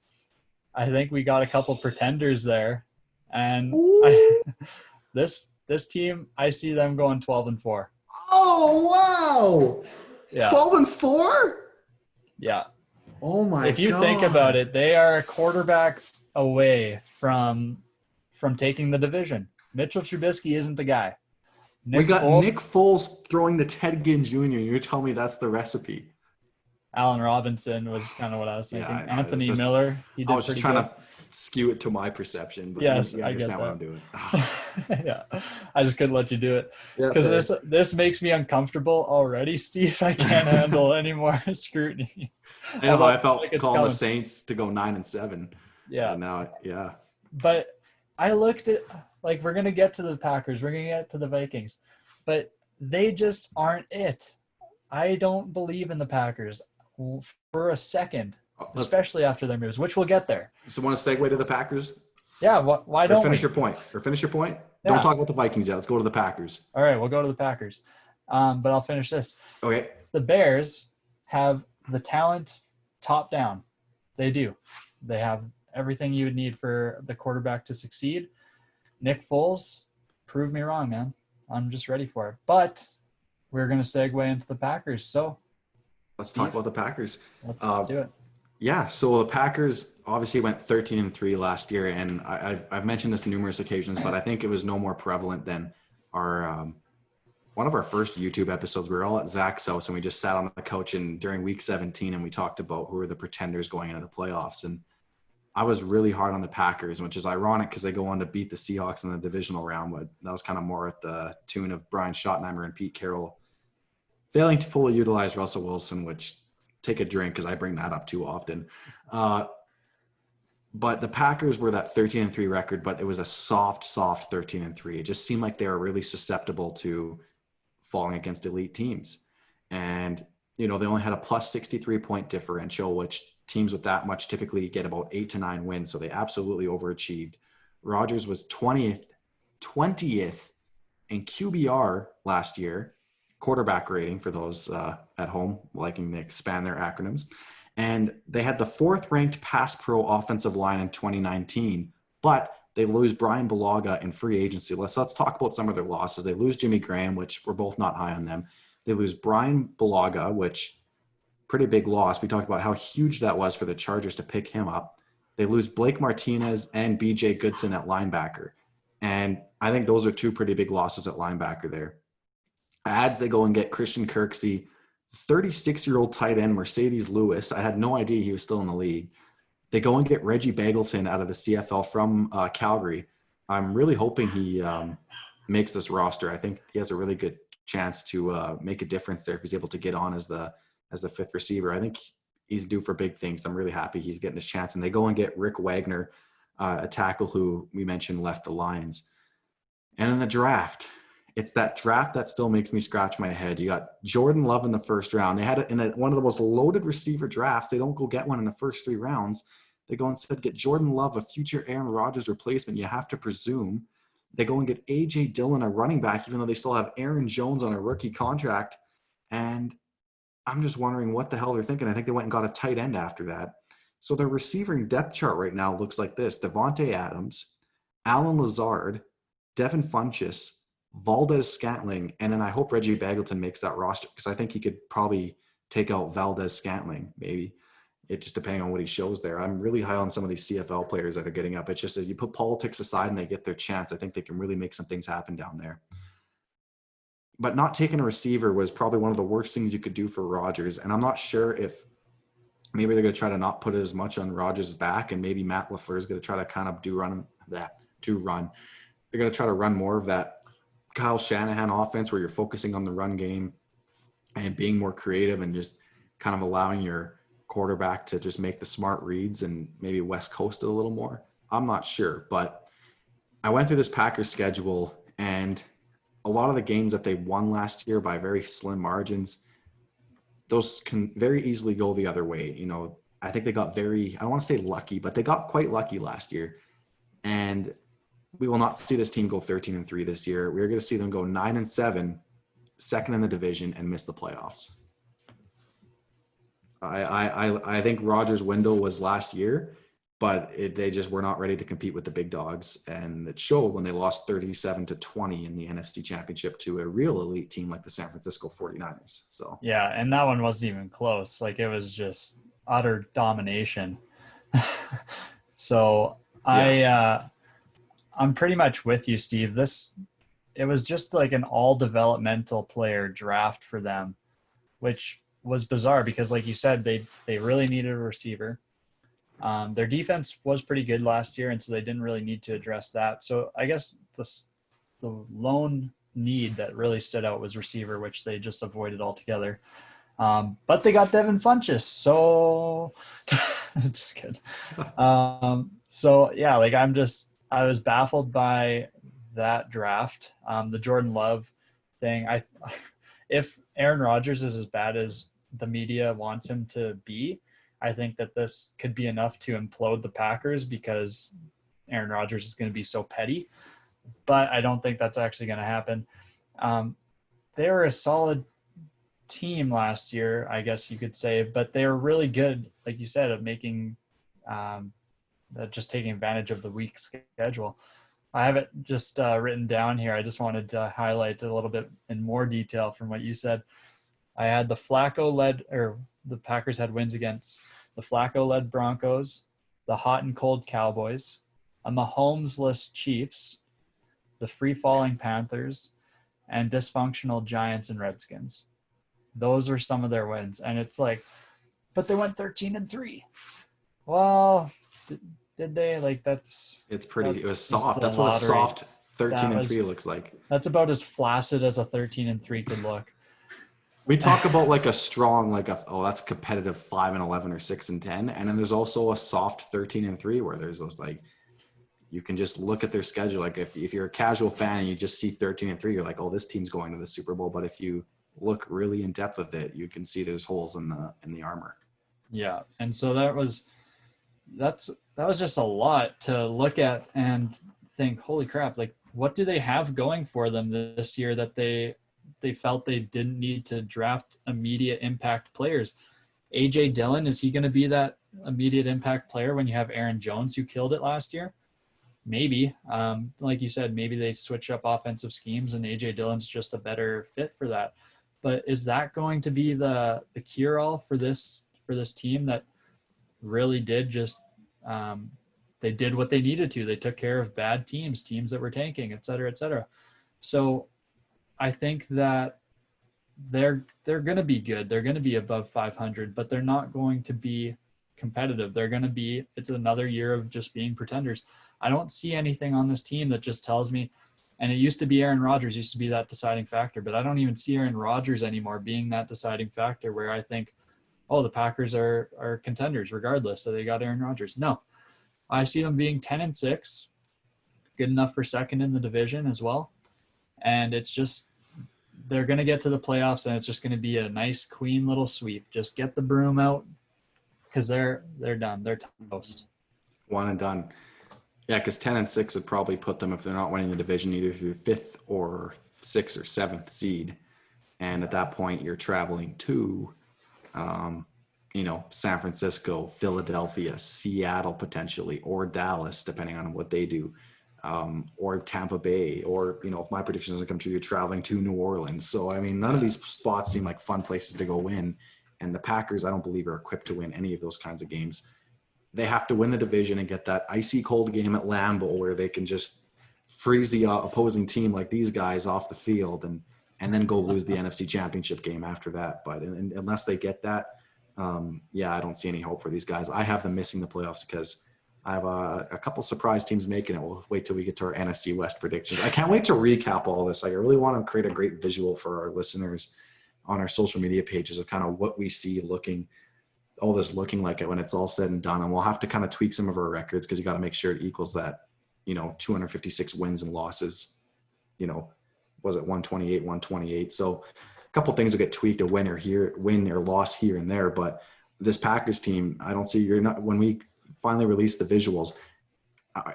I think we got a couple pretenders there. And this team, I see them going 12-4. Oh, wow. Yeah. 12-4? Yeah. Oh, my God. If you think about it, they are a quarterback away from taking the division. Mitchell Trubisky isn't the guy. Nick Foles throwing to Ted Ginn Jr. You're telling me that's the recipe. Allen Robinson was kind of what I was thinking. Yeah, Anthony Miller, he did. I was just trying to skew it to my perception, but yes, you understand what I'm doing. Yeah, I just couldn't let you do it because this makes me uncomfortable already, Steve. I can't handle any more scrutiny. I know how I felt calling the Saints to go 9-7. Yeah. Now, yeah. But I looked at, like, we're gonna get to the Packers, we're gonna get to the Vikings, but they just aren't it. I don't believe in the Packers for a second, especially after their moves, which we'll get there. So want to segue to the Packers? Yeah, why don't finish your point? Yeah. Don't talk about the Vikings yet. Let's go to the Packers. All right, we'll go to the Packers. But I'll finish this. Okay. The Bears have the talent top down. They do. They have everything you would need for the quarterback to succeed. Nick Foles, prove me wrong, man. I'm just ready for it. But we're going to segue into the Packers. So let's talk about the Packers. Let's do it. Yeah, so the Packers obviously went 13-3 last year, and I've mentioned this numerous occasions, but I think it was no more prevalent than our one of our first YouTube episodes. We were all at Zach's house, and we just sat on the couch during Week 17, and we talked about who were the pretenders going into the playoffs. And I was really hard on the Packers, which is ironic because they go on to beat the Seahawks in the Divisional Round, but that was kind of more at the tune of Brian Schottenheimer and Pete Carroll failing to fully utilize Russell Wilson, which take a drink because I bring that up too often. But the Packers were that 13-3 record, but it was a soft 13-3. It just seemed like they were really susceptible to falling against elite teams. And, they only had a plus 63-point differential, which teams with that much typically get about 8 to 9 wins. So they absolutely overachieved. Rodgers was 20th in QBR last year, quarterback rating for those at home liking to expand their acronyms. And they had the 4th ranked pass pro offensive line in 2019, but they lose Brian Bulaga in free agency. Let's talk about some of their losses. They lose Jimmy Graham, which we're both not high on them. They lose Brian Bulaga, which pretty big loss. We talked about how huge that was for the Chargers to pick him up. They lose Blake Martinez and BJ Goodson at linebacker. And I think those are 2 pretty big losses at linebacker there. Adds, they go and get Christian Kirksey, 36-year-old tight end Mercedes Lewis. I had no idea he was still in the league. They go and get Reggie Bagleton out of the CFL from Calgary. I'm really hoping he makes this roster. I think he has a really good chance to make a difference there if he's able to get on as the 5th receiver. I think he's due for big things. I'm really happy he's getting his chance. And they go and get Rick Wagner, a tackle who we mentioned left the Lions. And in the draft, it's that draft that still makes me scratch my head. You got Jordan Love in the 1st round. They had it in one of the most loaded receiver drafts. They don't go get one in the first 3 rounds. They go and said, get Jordan Love, a future Aaron Rodgers replacement. You have to presume. They go and get A.J. Dillon, a running back, even though they still have Aaron Jones on a rookie contract. And I'm just wondering what the hell they're thinking. I think they went and got a tight end after that. So their receiving depth chart right now looks like this. Devontae Adams, Alan Lazard, Devin Funchess, Valdez Scantling, and then I hope Reggie Bagleton makes that roster because I think he could probably take out Valdez Scantling, maybe. It just depending on what he shows there. I'm really high on some of these CFL players that are getting up. It's just as you put politics aside and they get their chance, I think they can really make some things happen down there. but not taking a receiver was probably one of the worst things you could do for Rodgers. And I'm not sure if maybe they're going to try to not put as much on Rodgers' back, and maybe Matt LaFleur is going to try to kind of run. They're going to try to run more of that Kyle Shanahan offense where you're focusing on the run game and being more creative and just kind of allowing your quarterback to just make the smart reads and maybe West Coast it a little more. I'm not sure, but I went through this Packers schedule, and a lot of the games that they won last year by very slim margins, those can very easily go the other way. You know, I think they got I don't want to say lucky, but they got quite lucky last year. And we will not see this team go 13-3 this year. We're going to see them go 9-7, second in the division, and miss the playoffs. I think Rodgers' window was last year, but they just were not ready to compete with the big dogs. And it showed when they lost 37-20 in the NFC Championship to a real elite team like the San Francisco 49ers. So yeah, and that one wasn't even close. Like, it was just utter domination. So yeah. I'm pretty much with you, Steve. It was just like an all developmental player draft for them, which was bizarre because, like you said, they really needed a receiver. Their defense was pretty good last year, and so they didn't really need to address that. So I guess the lone need that really stood out was receiver, which they just avoided altogether. But they got Devin Funchess, so just kidding. So yeah, like I was baffled by that draft. The Jordan Love thing. If Aaron Rodgers is as bad as the media wants him to be, I think that this could be enough to implode the Packers because Aaron Rodgers is going to be so petty. But I don't think that's actually going to happen. They were a solid team last year, I guess you could say, but they were really good, like you said, at making just taking advantage of the weak schedule. I have it just written down here. I just wanted to highlight a little bit in more detail from what you said. I had the Packers had wins against the Flacco-led Broncos, the hot and cold Cowboys, a Mahomes-less Chiefs, the free-falling Panthers, and dysfunctional Giants and Redskins. Those were some of their wins. And it's like, but they went 13-3. Well, did they? Like, it was soft. That's what a soft 13-3 looks like. That's about as flaccid as a 13-3 could look. We talk about like a strong, that's a competitive 5-11 or 6-10. And then there's also a soft 13-3 where there's those, like, you can just look at their schedule. Like if you're a casual fan and you just see 13-3, you're like, oh, this team's going to the Super Bowl. But if you look really in depth with it, you can see there's holes in the armor. Yeah. And so that was just a lot to look at and think, holy crap, like, what do they have going for them this year that they felt they didn't need to draft immediate impact players? AJ Dillon, is he going to be that immediate impact player when you have Aaron Jones, who killed it last year? Maybe. Like you said, maybe they switch up offensive schemes and AJ Dillon's just a better fit for that. But is that going to be the cure-all for this team that really did just they did what they needed to? They took care of bad teams that were tanking, et cetera, et cetera. So I think that they're going to be good. They're going to be above 500, but they're not going to be competitive. It's another year of just being pretenders. I don't see anything on this team that just tells me, and it used to be Aaron Rodgers used to be that deciding factor, but I don't even see Aaron Rodgers anymore being that deciding factor where I think, oh, the Packers are contenders regardless, so they got Aaron Rodgers. No, I see them being 10-6, good enough for second in the division as well. And it's just, they're going to get to the playoffs and it's just going to be a nice, clean little sweep. Just get the broom out because they're done. They're toast. One and done. Yeah, because 10-6 would probably put them, if they're not winning the division, either through 5th or 6th or 7th seed. And at that point, you're traveling to, San Francisco, Philadelphia, Seattle potentially, or Dallas, depending on what they do, or Tampa Bay, or, if my prediction doesn't come true, you're traveling to New Orleans. So, I mean, none of these spots seem like fun places to go win. And the Packers, I don't believe, are equipped to win any of those kinds of games. They have to win the division and get that icy cold game at Lambeau where they can just freeze the opposing team like these guys off the field and and then go lose the NFC Championship game after that. But unless they get that, I don't see any hope for these guys. I have them missing the playoffs because I have a couple surprise teams making it. We'll wait till we get to our NFC West predictions. I can't wait to recap all this. Like, I really want to create a great visual for our listeners on our social media pages of kind of what we see looking like it when it's all said and done. And we'll have to kind of tweak some of our records because you got to make sure it equals that, 256 wins and losses, was it 128, 128. So a couple things will get tweaked, a win or loss here and there. But this Packers team, I don't see, when we finally release the visuals,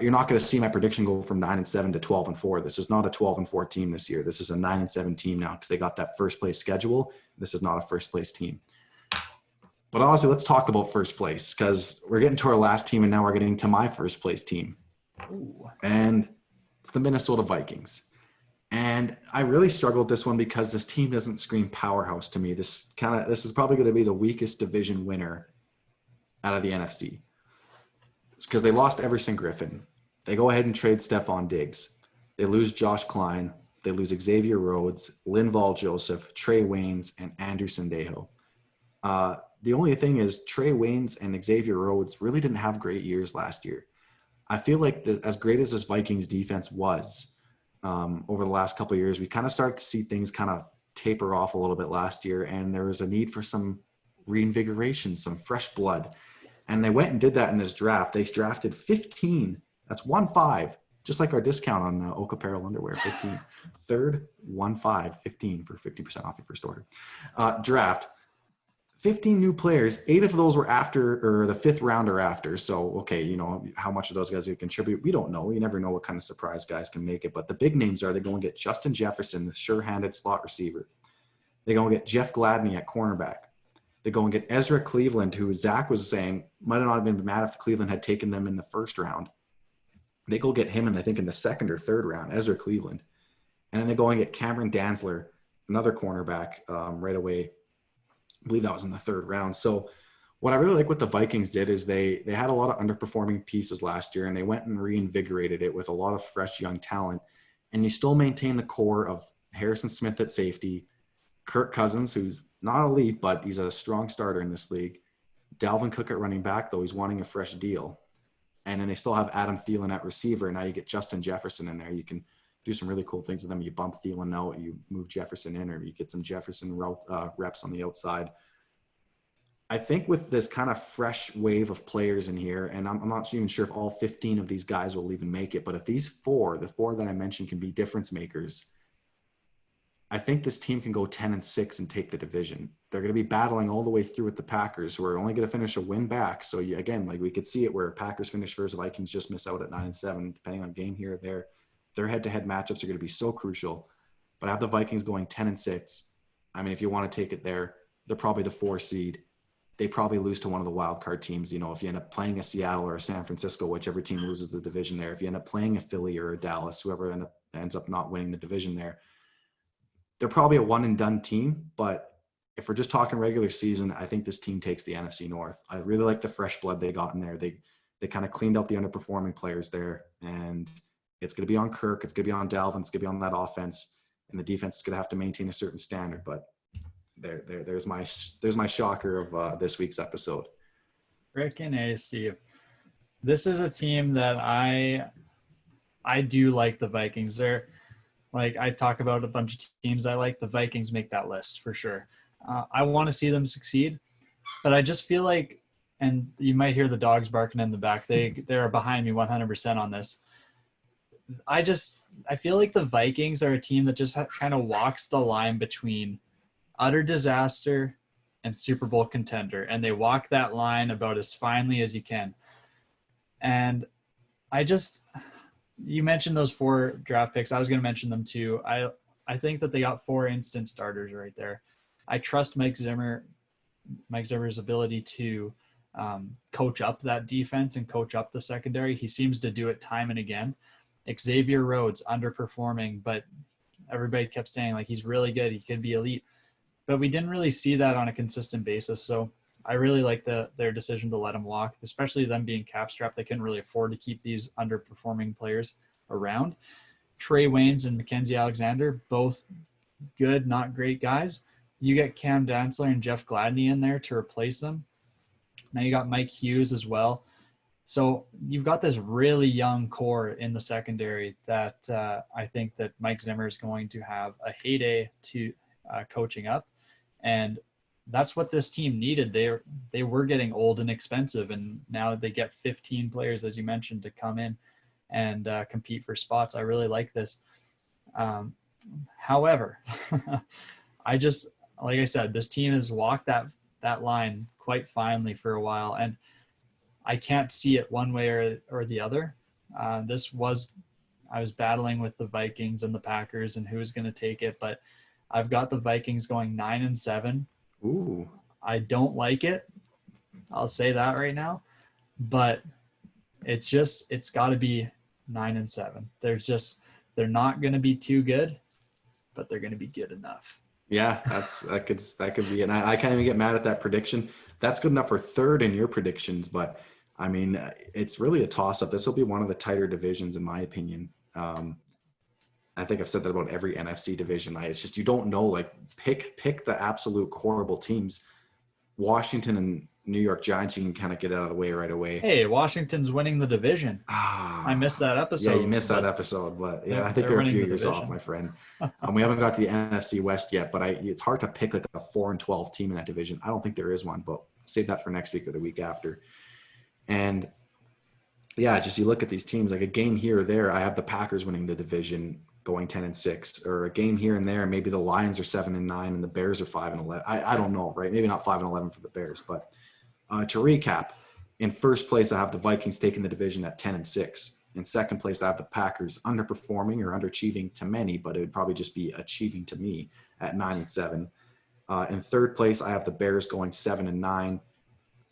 you're not going to see my prediction go from 9-7 to 12-4. This is not a 12-4 team this year. This is a 9-7 team now because they got that first place schedule. This is not a first place team. But honestly, let's talk about first place because we're getting to our last team and now we're getting to my first place team. Ooh. And it's the Minnesota Vikings. And I really struggle with this one because this team doesn't scream powerhouse to me. This is probably going to be the weakest division winner out of the NFC. It's because they lost Everson Griffin. They go ahead and trade Stephon Diggs. They lose Josh Klein. They lose Xavier Rhodes, Linval Joseph, Trey Waynes, and Andrew Sendejo. The only thing is Trey Waynes and Xavier Rhodes really didn't have great years last year. I feel like as great as this Vikings defense was over the last couple of years, we kind of started to see things kind of taper off a little bit last year, and there was a need for some reinvigoration, some fresh blood. And they went and did that in this draft. They drafted 15. That's 1-5, just like our discount on Oak Apparel underwear, 15. Third, 1-5, 15 for 50% off your first order. Draft. 15 new players, 8 of those were after, or the 5th round or after. So, okay, how much of those guys can contribute? We don't know. You never know what kind of surprise guys can make it. But the big names are, they go and get Justin Jefferson, the sure-handed slot receiver. They go and get Jeff Gladney at cornerback. They go and get Ezra Cleveland, who Zach was saying might not have been mad if Cleveland had taken them in the first round. They go get him, I think, in the 2nd or 3rd round, Ezra Cleveland. And then they go and get Cameron Dantzler, another cornerback, right away. I believe that was in the 3rd round. So what I really like what the Vikings did is they had a lot of underperforming pieces last year, and they went and reinvigorated it with a lot of fresh young talent. And you still maintain the core of Harrison Smith at safety, Kirk Cousins, who's not elite, but he's a strong starter in this league, Dalvin Cook at running back, though he's wanting a fresh deal. And then they still have Adam Thielen at receiver. And now you get Justin Jefferson in there. You can do some really cool things with them. You bump Thielen out, you move Jefferson in, or you get some Jefferson reps on the outside. I think with this kind of fresh wave of players in here, and I'm not even sure if all 15 of these guys will even make it, but if these the four that I mentioned can be difference makers, I think this team can go 10-6 and take the division. They're going to be battling all the way through with the Packers, who are only going to finish a win back. So again, like we could see it where Packers finish first, Vikings just miss out at 9-7, depending on game here or there. Their head-to-head matchups are going to be so crucial. But I have the Vikings going 10-6. I mean, if you want to take it there, they're probably the 4 seed. They probably lose to one of the wild card teams. If you end up playing a Seattle or a San Francisco, whichever team loses the division there, if you end up playing a Philly or a Dallas, whoever ends up not winning the division there, they're probably a one and done team. But if we're just talking regular season, I think this team takes the NFC North. I really like the fresh blood they got in there. They kind of cleaned out the underperforming players there, and it's going to be on Kirk. It's going to be on Dalvin. It's going to be on that offense, and the defense is going to have to maintain a certain standard. But there's my shocker of this week's episode. Frickin' AC. This is a team that I do like the Vikings. They're like, I talk about a bunch of teams I like. The Vikings make that list for sure. I want to see them succeed, but I just feel like, and you might hear the dogs barking in the back. They're behind me 100% on this. I feel like the Vikings are a team that just kind of walks the line between utter disaster and Super Bowl contender. And they walk that line about as finely as you can. And you mentioned those 4 draft picks. I was going to mention them too. I think that they got 4 instant starters right there. I trust Mike Zimmer's ability to coach up that defense and coach up the secondary. He seems to do it time and again. Xavier Rhodes underperforming, but everybody kept saying like he's really good. He could be elite. But we didn't really see that on a consistent basis. So I really like their decision to let him walk, especially them being cap strapped. They couldn't really afford to keep these underperforming players around. Trey Waynes and Mackenzie Alexander, both good, not great guys. You get Cam Dantzler and Jeff Gladney in there to replace them. Now you got Mike Hughes as well. So you've got this really young core in the secondary that I think that Mike Zimmer is going to have a heyday to coaching up. And that's what this team needed. They were getting old and expensive, and now they get 15 players, as you mentioned, to come in and compete for spots. I really like this. However, like I said, this team has walked that line quite finely for a while, and I can't see it one way or the other. I was battling with the Vikings and the Packers and who was going to take it, but I've got the Vikings going 9-7. Ooh. I don't like it. I'll say that right now, but it's got to be 9-7. They're not going to be too good, but they're going to be good enough. Yeah, that could be, and I can't even get mad at that prediction. That's good enough for third in your predictions, but I mean, it's really a toss-up. This will be one of the tighter divisions, in my opinion. I think I've said that about every NFC division. It's just, you don't know, like, pick the absolute horrible teams. Washington and New York Giants, you can kind of get out of the way right away. Hey, Washington's winning the division. I missed that episode. Yeah, you missed that episode, but yeah, I think they're a few years off, my friend. We haven't got to the NFC West yet, but it's hard to pick like a 4-12 team in that division. I don't think there is one, but save that for next week or the week after. And yeah, just you look at these teams, like a game here or there. I have the Packers winning the division, going 10-6, or a game here and there. Maybe the Lions are 7-9 and the Bears are 5-11. I don't know, right? Maybe not 5-11 for the Bears, but to recap, in first place, I have the Vikings taking the division at 10-6. In second place, I have the Packers underperforming or underachieving to many, but it would probably just be achieving to me at 9-7. In third place, I have the Bears going 7-9.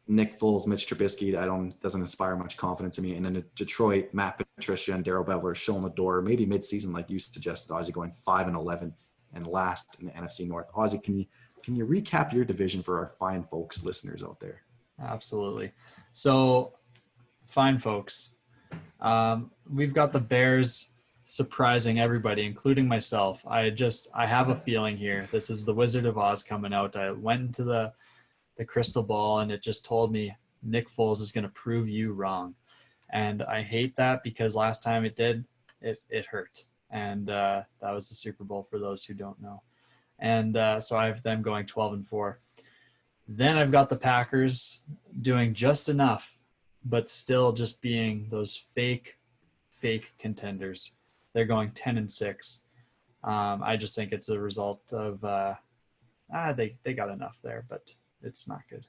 Nick Foles, Mitch Trubisky, doesn't inspire much confidence in me. And then Detroit, Matt Patricia and Darrell Bevler are showing the door, maybe mid-season, like you suggested, Ozzy, going 5-11 and last in the NFC North. Ozzy, can you recap your division for our fine folks listeners out there? Absolutely. So, fine folks, we've got the Bears surprising everybody, including myself. I have a feeling here. This is the Wizard of Oz coming out. I went into the crystal ball and it just told me Nick Foles is going to prove you wrong. And I hate that because last time it did, it hurt. And that was the Super Bowl for those who don't know. And so I have them going 12-4. Then I've got the Packers doing just enough, but still just being those fake contenders. They're going 10-6. I just think it's a result of they got enough there, but it's not good.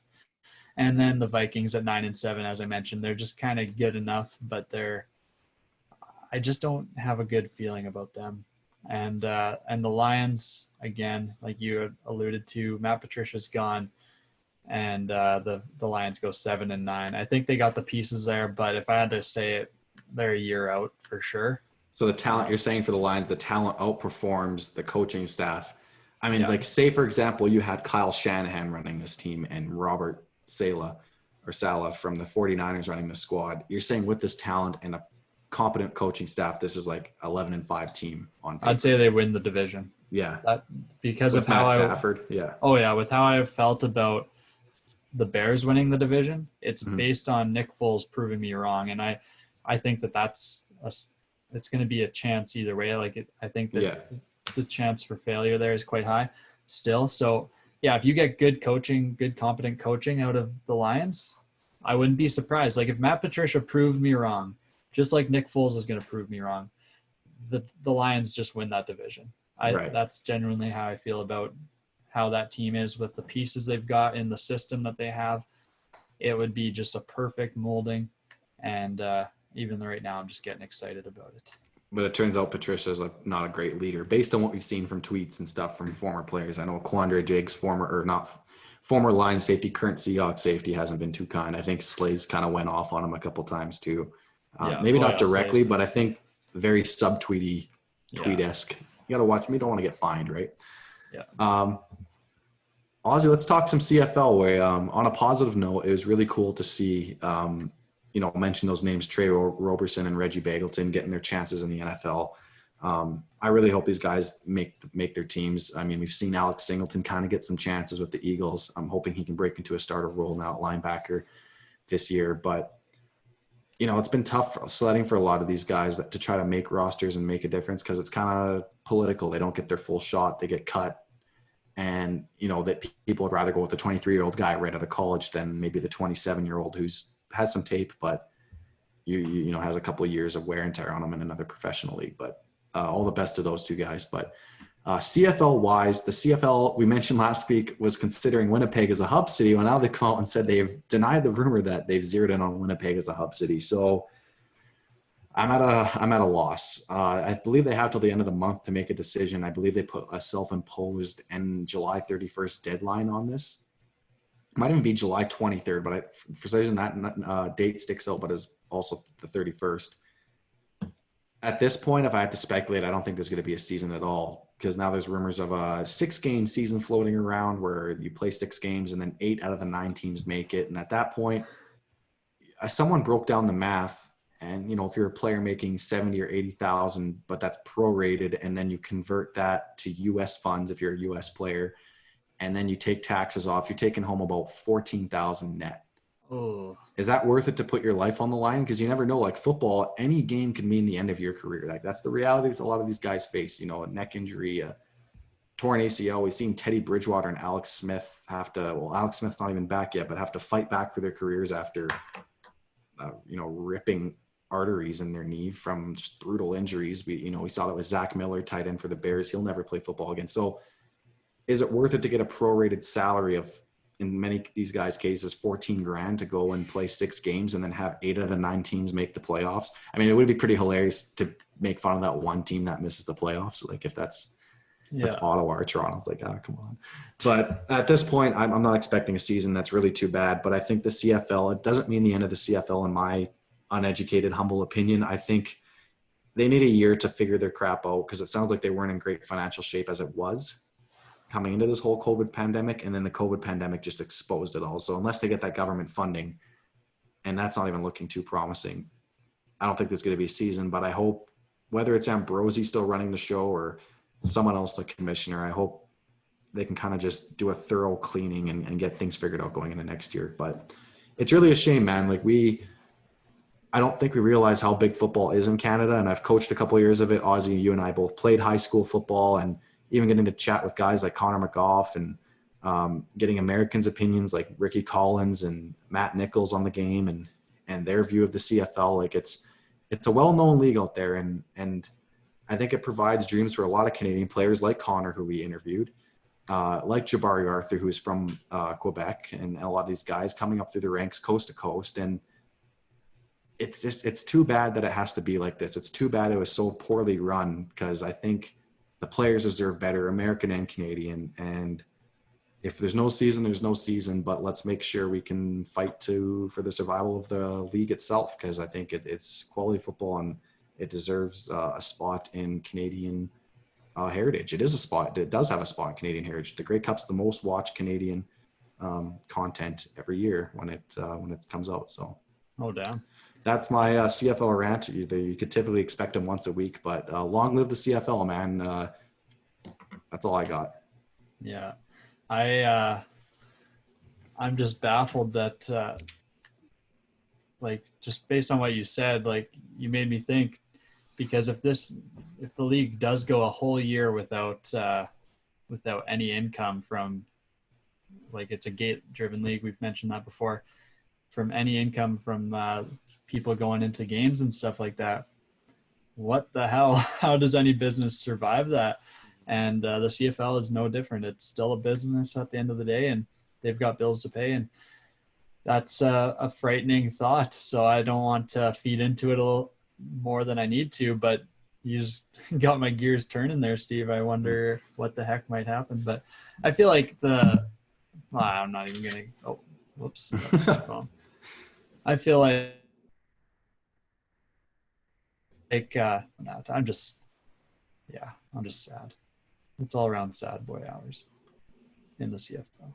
And then the Vikings at 9-7, as I mentioned, they're just kind of good enough, but I just don't have a good feeling about them. And the Lions, again, like you had alluded to, Matt Patricia's gone, and the Lions go 7-9. I think they got the pieces there, but if I had to say it, they're a year out for sure. So the talent, you're saying for the Lions, the talent outperforms the coaching staff. I mean, like, say, for example, you had Kyle Shanahan running this team and Robert Saleh from the 49ers running the squad. You're saying with this talent and a competent coaching staff, this is like 11-5 team on paper. I'd say they win the division. Yeah. Because with of how Matt Stafford. Yeah. Oh, yeah. With how I felt about the Bears winning the division, it's based on Nick Foles proving me wrong. And I think it's going to be a chance either way. I think that the chance for failure there is quite high still. So yeah, if you get good competent coaching out of the Lions, I wouldn't be surprised. Like if Matt Patricia proved me wrong, just like Nick Foles is going to prove me wrong, the Lions just win that division. That's genuinely how I feel about how that team is with the pieces they've got in the system that they have. It would be just a perfect molding. And even right now, I'm just getting excited about it. But it turns out Patricia is not a great leader based on what we've seen from tweets and stuff from former players. I know Quandre Diggs, former Lions safety, current Seahawks safety, hasn't been too kind. I think Slays kind of went off on him a couple times too. Maybe not directly, but I think very sub-tweety, tweet-esque. You got to watch. You don't want to get fined, right? Yeah. Ozzy, let's talk some CFL. Where on a positive note, it was really cool to see mention those names, Trey Roberson and Reggie Bagleton, getting their chances in the NFL. I really hope these guys make their teams. I mean, we've seen Alex Singleton kind of get some chances with the Eagles. I'm hoping he can break into a starter role now at linebacker this year. But, it's been tough sledding for a lot of these guys to try to make rosters and make a difference because it's kind of political. They don't get their full shot. They get cut. And, that people would rather go with the 23-year-old guy right out of college than maybe the 27-year-old who's has some tape, but has a couple of years of wear and tear on him in another professional league. But all the best to those two guys. But CFL wise, the CFL we mentioned last week was considering Winnipeg as a hub city. Well, now they come out and said they've denied the rumor that they've zeroed in on Winnipeg as a hub city. So I'm at a loss. I believe they have till the end of the month to make a decision. I believe they put a self-imposed and July 31st deadline on this. It might even be July 23rd, but for some reason that date sticks out, but is also the 31st. At this point, if I had to speculate, I don't think there's going to be a season at all because now there's rumors of a 6-game season floating around where you play 6 games and then 8 out of the 9 teams make it. And at that point, someone broke down the math. And, if you're a player making 70 or 80,000, but that's prorated, and then you convert that to U.S. funds if you're a U.S. player, and then you take taxes off, you're taking home about 14,000 net. Oh, is that worth it to put your life on the line? Because you never know. Like football, any game can mean the end of your career. Like that's the reality that a lot of these guys face. A neck injury, a torn ACL. We've seen Teddy Bridgewater and Alex Smith have to. Well, Alex Smith's not even back yet, but have to fight back for their careers after, ripping arteries in their knee from just brutal injuries. We saw that with Zach Miller, tight end for the Bears. He'll never play football again. So is it worth it to get a prorated salary of, in many of these guys' cases, $14,000 to go and play 6 games and then have 8 of the 9 teams make the playoffs? I mean, it would be pretty hilarious to make fun of that one team that misses the playoffs. Like if that's Ottawa or Toronto, it's like, come on. But at this point, I'm not expecting a season that's really too bad, but I think the CFL, it doesn't mean the end of the CFL in my uneducated, humble opinion. I think they need a year to figure their crap out because it sounds like they weren't in great financial shape as it was coming into this whole COVID pandemic. And then the COVID pandemic just exposed it all. So unless they get that government funding, and that's not even looking too promising, I don't think there's going to be a season. But I hope, whether it's Ambrosi still running the show or someone else, the commissioner, I hope they can kind of just do a thorough cleaning and get things figured out going into next year. But it's really a shame, man. Like I don't think we realize how big football is in Canada. And I've coached a couple of years of it. Ozzy, you and I both played high school football, and even getting to chat with guys like Connor McGough and getting Americans' opinions like Ricky Collins and Matt Nichols on the game and their view of the CFL. Like it's a well-known league out there. And I think it provides dreams for a lot of Canadian players like Connor, who we interviewed, like Jabari Arthur, who's from Quebec, and a lot of these guys coming up through the ranks coast to coast. And it's too bad that it has to be like this. It's too bad it was so poorly run, because I think the players deserve better, American and Canadian. And if there's no season, there's no season, but let's make sure we can fight for the survival of the league itself, because I think it's quality football and it deserves a spot in Canadian heritage. It is a spot. It does have a spot in Canadian heritage. The Grey Cup's the most watched Canadian content every year when it comes out. So, oh damn. That's my CFL rant. You could typically expect them once a week, but long live the CFL, man. That's all I got. Yeah. I'm just baffled that, just based on what you said, you made me think, because if the league does go a whole year without any income from, it's a gate-driven league, we've mentioned that before, from any income from people going into games and stuff like that, what the hell? How does any business survive that? And the CFL is no different. It's still a business at the end of the day, and they've got bills to pay, and that's a frightening thought. So I don't want to feed into it a little more than I need to, but you just got my gears turning there, Steve. I wonder what the heck might happen. But I feel like I'm not even going to, oh, whoops. I feel like I'm just sad. It's all around sad boy hours in the CFL.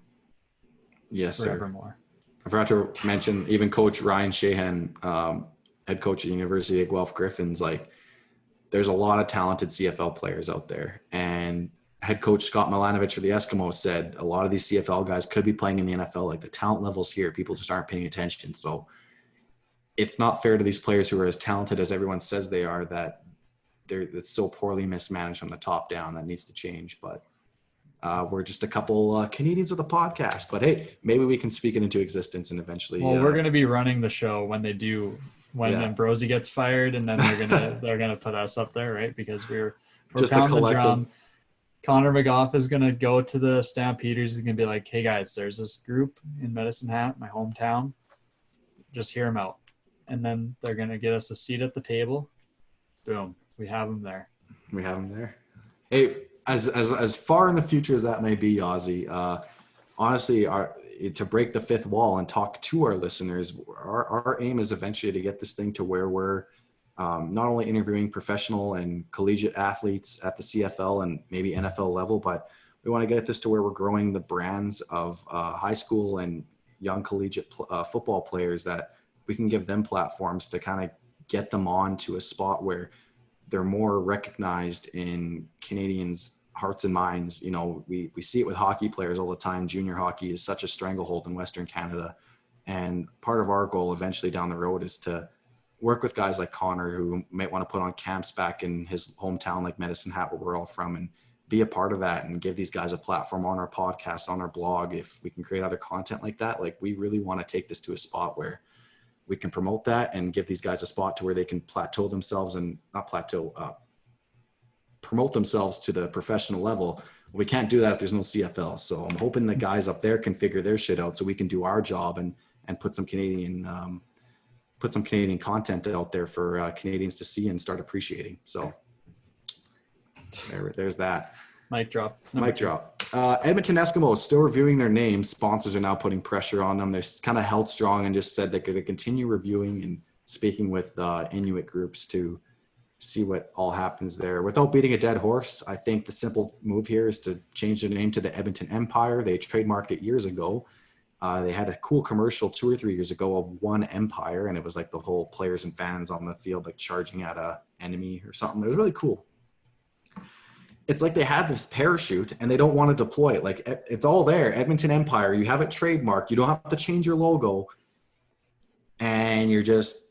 Yes, forevermore. Sir. I forgot to mention even Coach Ryan Shahan, head coach at the University of Guelph Griffins. there's a lot of talented CFL players out there. And head coach Scott Milanovic for the Eskimos said a lot of these CFL guys could be playing in the NFL. Like the talent levels here, people just aren't paying attention. So it's not fair to these players who are as talented as everyone says they are, that it's so poorly mismanaged from the top down. That needs to change. But we're just a couple Canadians with a podcast. But hey, maybe we can speak it into existence and eventually. Well, we're going to be running the show when Ambrosi gets fired, and then they're gonna put us up there, right? Because we're just pounding the drum. Connor McGough is gonna go to the Stampeders. He's gonna be like, "Hey guys, there's this group in Medicine Hat, my hometown. Just hear them out." And then they're gonna get us a seat at the table. Boom, we have them there. We have them there. Hey, as far in the future as that may be, Ozzy, honestly, to break the fifth wall and talk to our listeners, our aim is eventually to get this thing to where we're not only interviewing professional and collegiate athletes at the CFL and maybe NFL level, but we want to get this to where we're growing the brands of high school and young collegiate football players, that we can give them platforms to kind of get them on to a spot where they're more recognized in Canadians' hearts and minds. You know, we see it with hockey players all the time. Junior hockey is such a stranglehold in Western Canada. And part of our goal eventually down the road is to work with guys like Connor, who might want to put on camps back in his hometown, like Medicine Hat, where we're all from, and be a part of that and give these guys a platform on our podcast, on our blog. If we can create other content like that, like we really want to take this to a spot where we can promote that and give these guys a spot to where they can plateau themselves and promote themselves to the professional level. We can't do that if there's no CFL. So I'm hoping the guys up there can figure their shit out so we can do our job and put some Canadian content out there for Canadians to see and start appreciating. So there's that. Mic drop. Edmonton Eskimos still reviewing their names. Sponsors are now putting pressure on them. They're kind of held strong and just said they're going to continue reviewing and speaking with Inuit groups to see what all happens there. Without beating a dead horse, I think the simple move here is to change their name to the Edmonton Empire. They trademarked it years ago. They had a cool commercial 2 or 3 years ago of One Empire, and it was like the whole players and fans on the field like charging at a enemy or something. It was really cool. It's like they had this parachute and they don't want to deploy it. Like it's all there. Edmonton Empire. You have it trademarked. You don't have to change your logo. And you're just,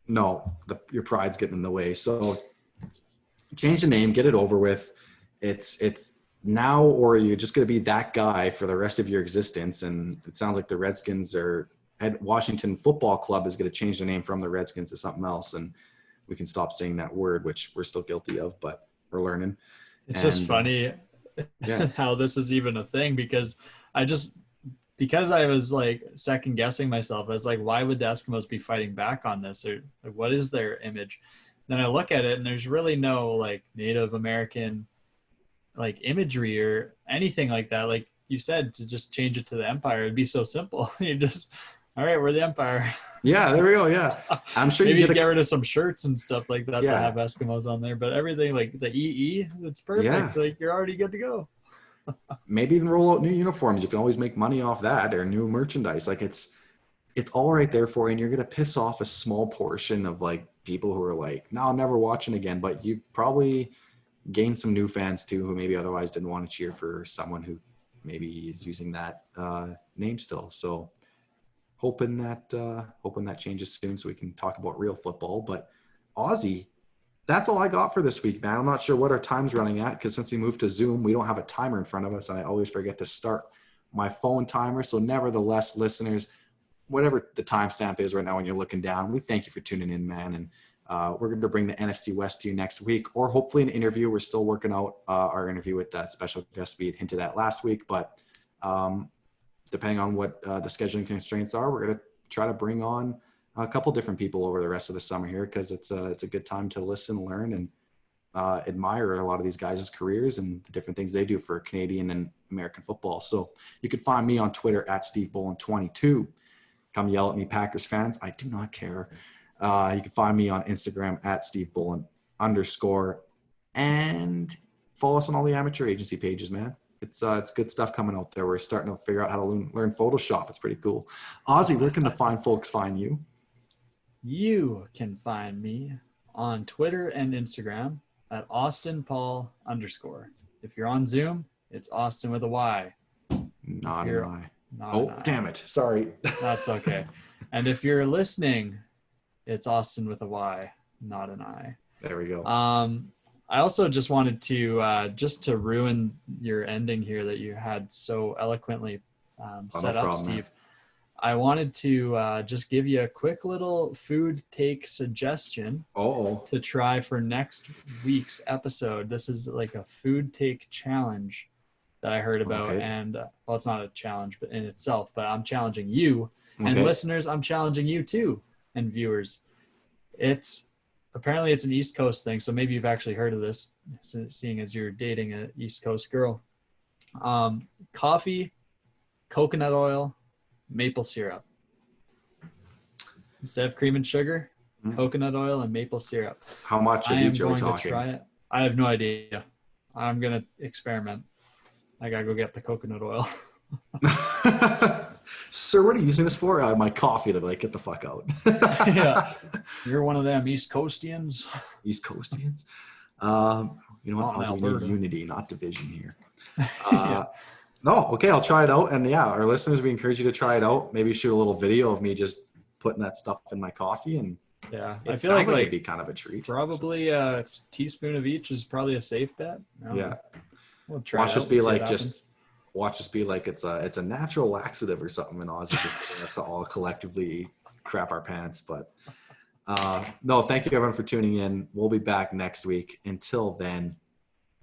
your pride's getting in the way. So change the name, get it over with. It's now, or you're just going to be that guy for the rest of your existence. And it sounds like the Redskins Washington Football Club is going to change their name from the Redskins to something else. And we can stop saying that word, which we're still guilty of, but we're learning. It's just funny how this is even a thing, because I was like second guessing myself. I was like, why would the Eskimos be fighting back on this? Or like, what is their image? Then I look at it and there's really no like Native American like imagery or anything like that. Like you said, to just change it to the Empire, it'd be so simple. You just, all right, we're the Empire. Yeah, there we go. Yeah. I'm sure maybe you get rid of some shirts and stuff like that that have Eskimos on there, but everything like the EE, it's perfect. Yeah. Like you're already good to go. Maybe even roll out new uniforms. You can always make money off that, or new merchandise. Like it's all right there for you, and you're going to piss off a small portion of like people who are like, no, I'm never watching again. But you probably gain some new fans too, who maybe otherwise didn't want to cheer for someone who maybe is using that name still. So hoping that changes soon so we can talk about real football. But Aussie, that's all I got for this week, man. I'm not sure what our time's running at, because since we moved to Zoom, we don't have a timer in front of us. I always forget to start my phone timer. So nevertheless, listeners, whatever the timestamp is right now when you're looking down, we thank you for tuning in, man. And we're going to bring the NFC West to you next week, or hopefully an interview. We're still working out our interview with that special guest we had hinted at last week. But depending on what the scheduling constraints are, we're going to try to bring on a couple different people over the rest of the summer here, because it's a good time to listen, learn, and admire a lot of these guys' careers and the different things they do for Canadian and American football. So you can find me on Twitter at SteveBolin22. Come yell at me, Packers fans. I do not care. You can find me on Instagram at SteveBolin_, and follow us on all the amateur agency pages, man. It's good stuff coming out there. We're starting to figure out how to learn Photoshop. It's pretty cool. Ozzy, where can the fine folks find you? You can find me on Twitter and Instagram at Austyn Paul _. If you're on Zoom, it's Austyn with a Y. Not an I. Not Oh, an I. damn it. Sorry. That's okay. And if you're listening, it's Austyn with a Y, not an I. There we go. I also just wanted to just to ruin your ending here that you had so eloquently set up, Steve. Man. I wanted to just give you a quick little food take suggestion to try for next week's episode. This is like a food take challenge that I heard about. Okay. And well, it's not a challenge but in itself, but I'm challenging you. Okay. And listeners, I'm challenging you too, and viewers. Apparently it's an East Coast thing, so maybe you've actually heard of this, seeing as you're dating an East Coast girl. Coffee, coconut oil, maple syrup. Instead of cream and sugar, coconut oil and maple syrup. How much of each are we talking? To try it. I have no idea. I'm going to experiment. I got to go get the coconut oil. Sir, what are you using this for? My coffee. They're like, get the fuck out. Yeah. You're one of them East Coastians. East Coastians? You know what? We need unity, not division here. Yeah. No, okay, I'll try it out. And yeah, our listeners, we encourage you to try it out. Maybe shoot a little video of me just putting that stuff in my coffee. And yeah, I feel like it'd be kind of a treat. Probably a teaspoon of each is probably a safe bet. Yeah. We'll try Watch this be like it's a natural laxative or something, and Ozzy just getting us to all collectively crap our pants. But no, thank you everyone for tuning in. We'll be back next week. Until then,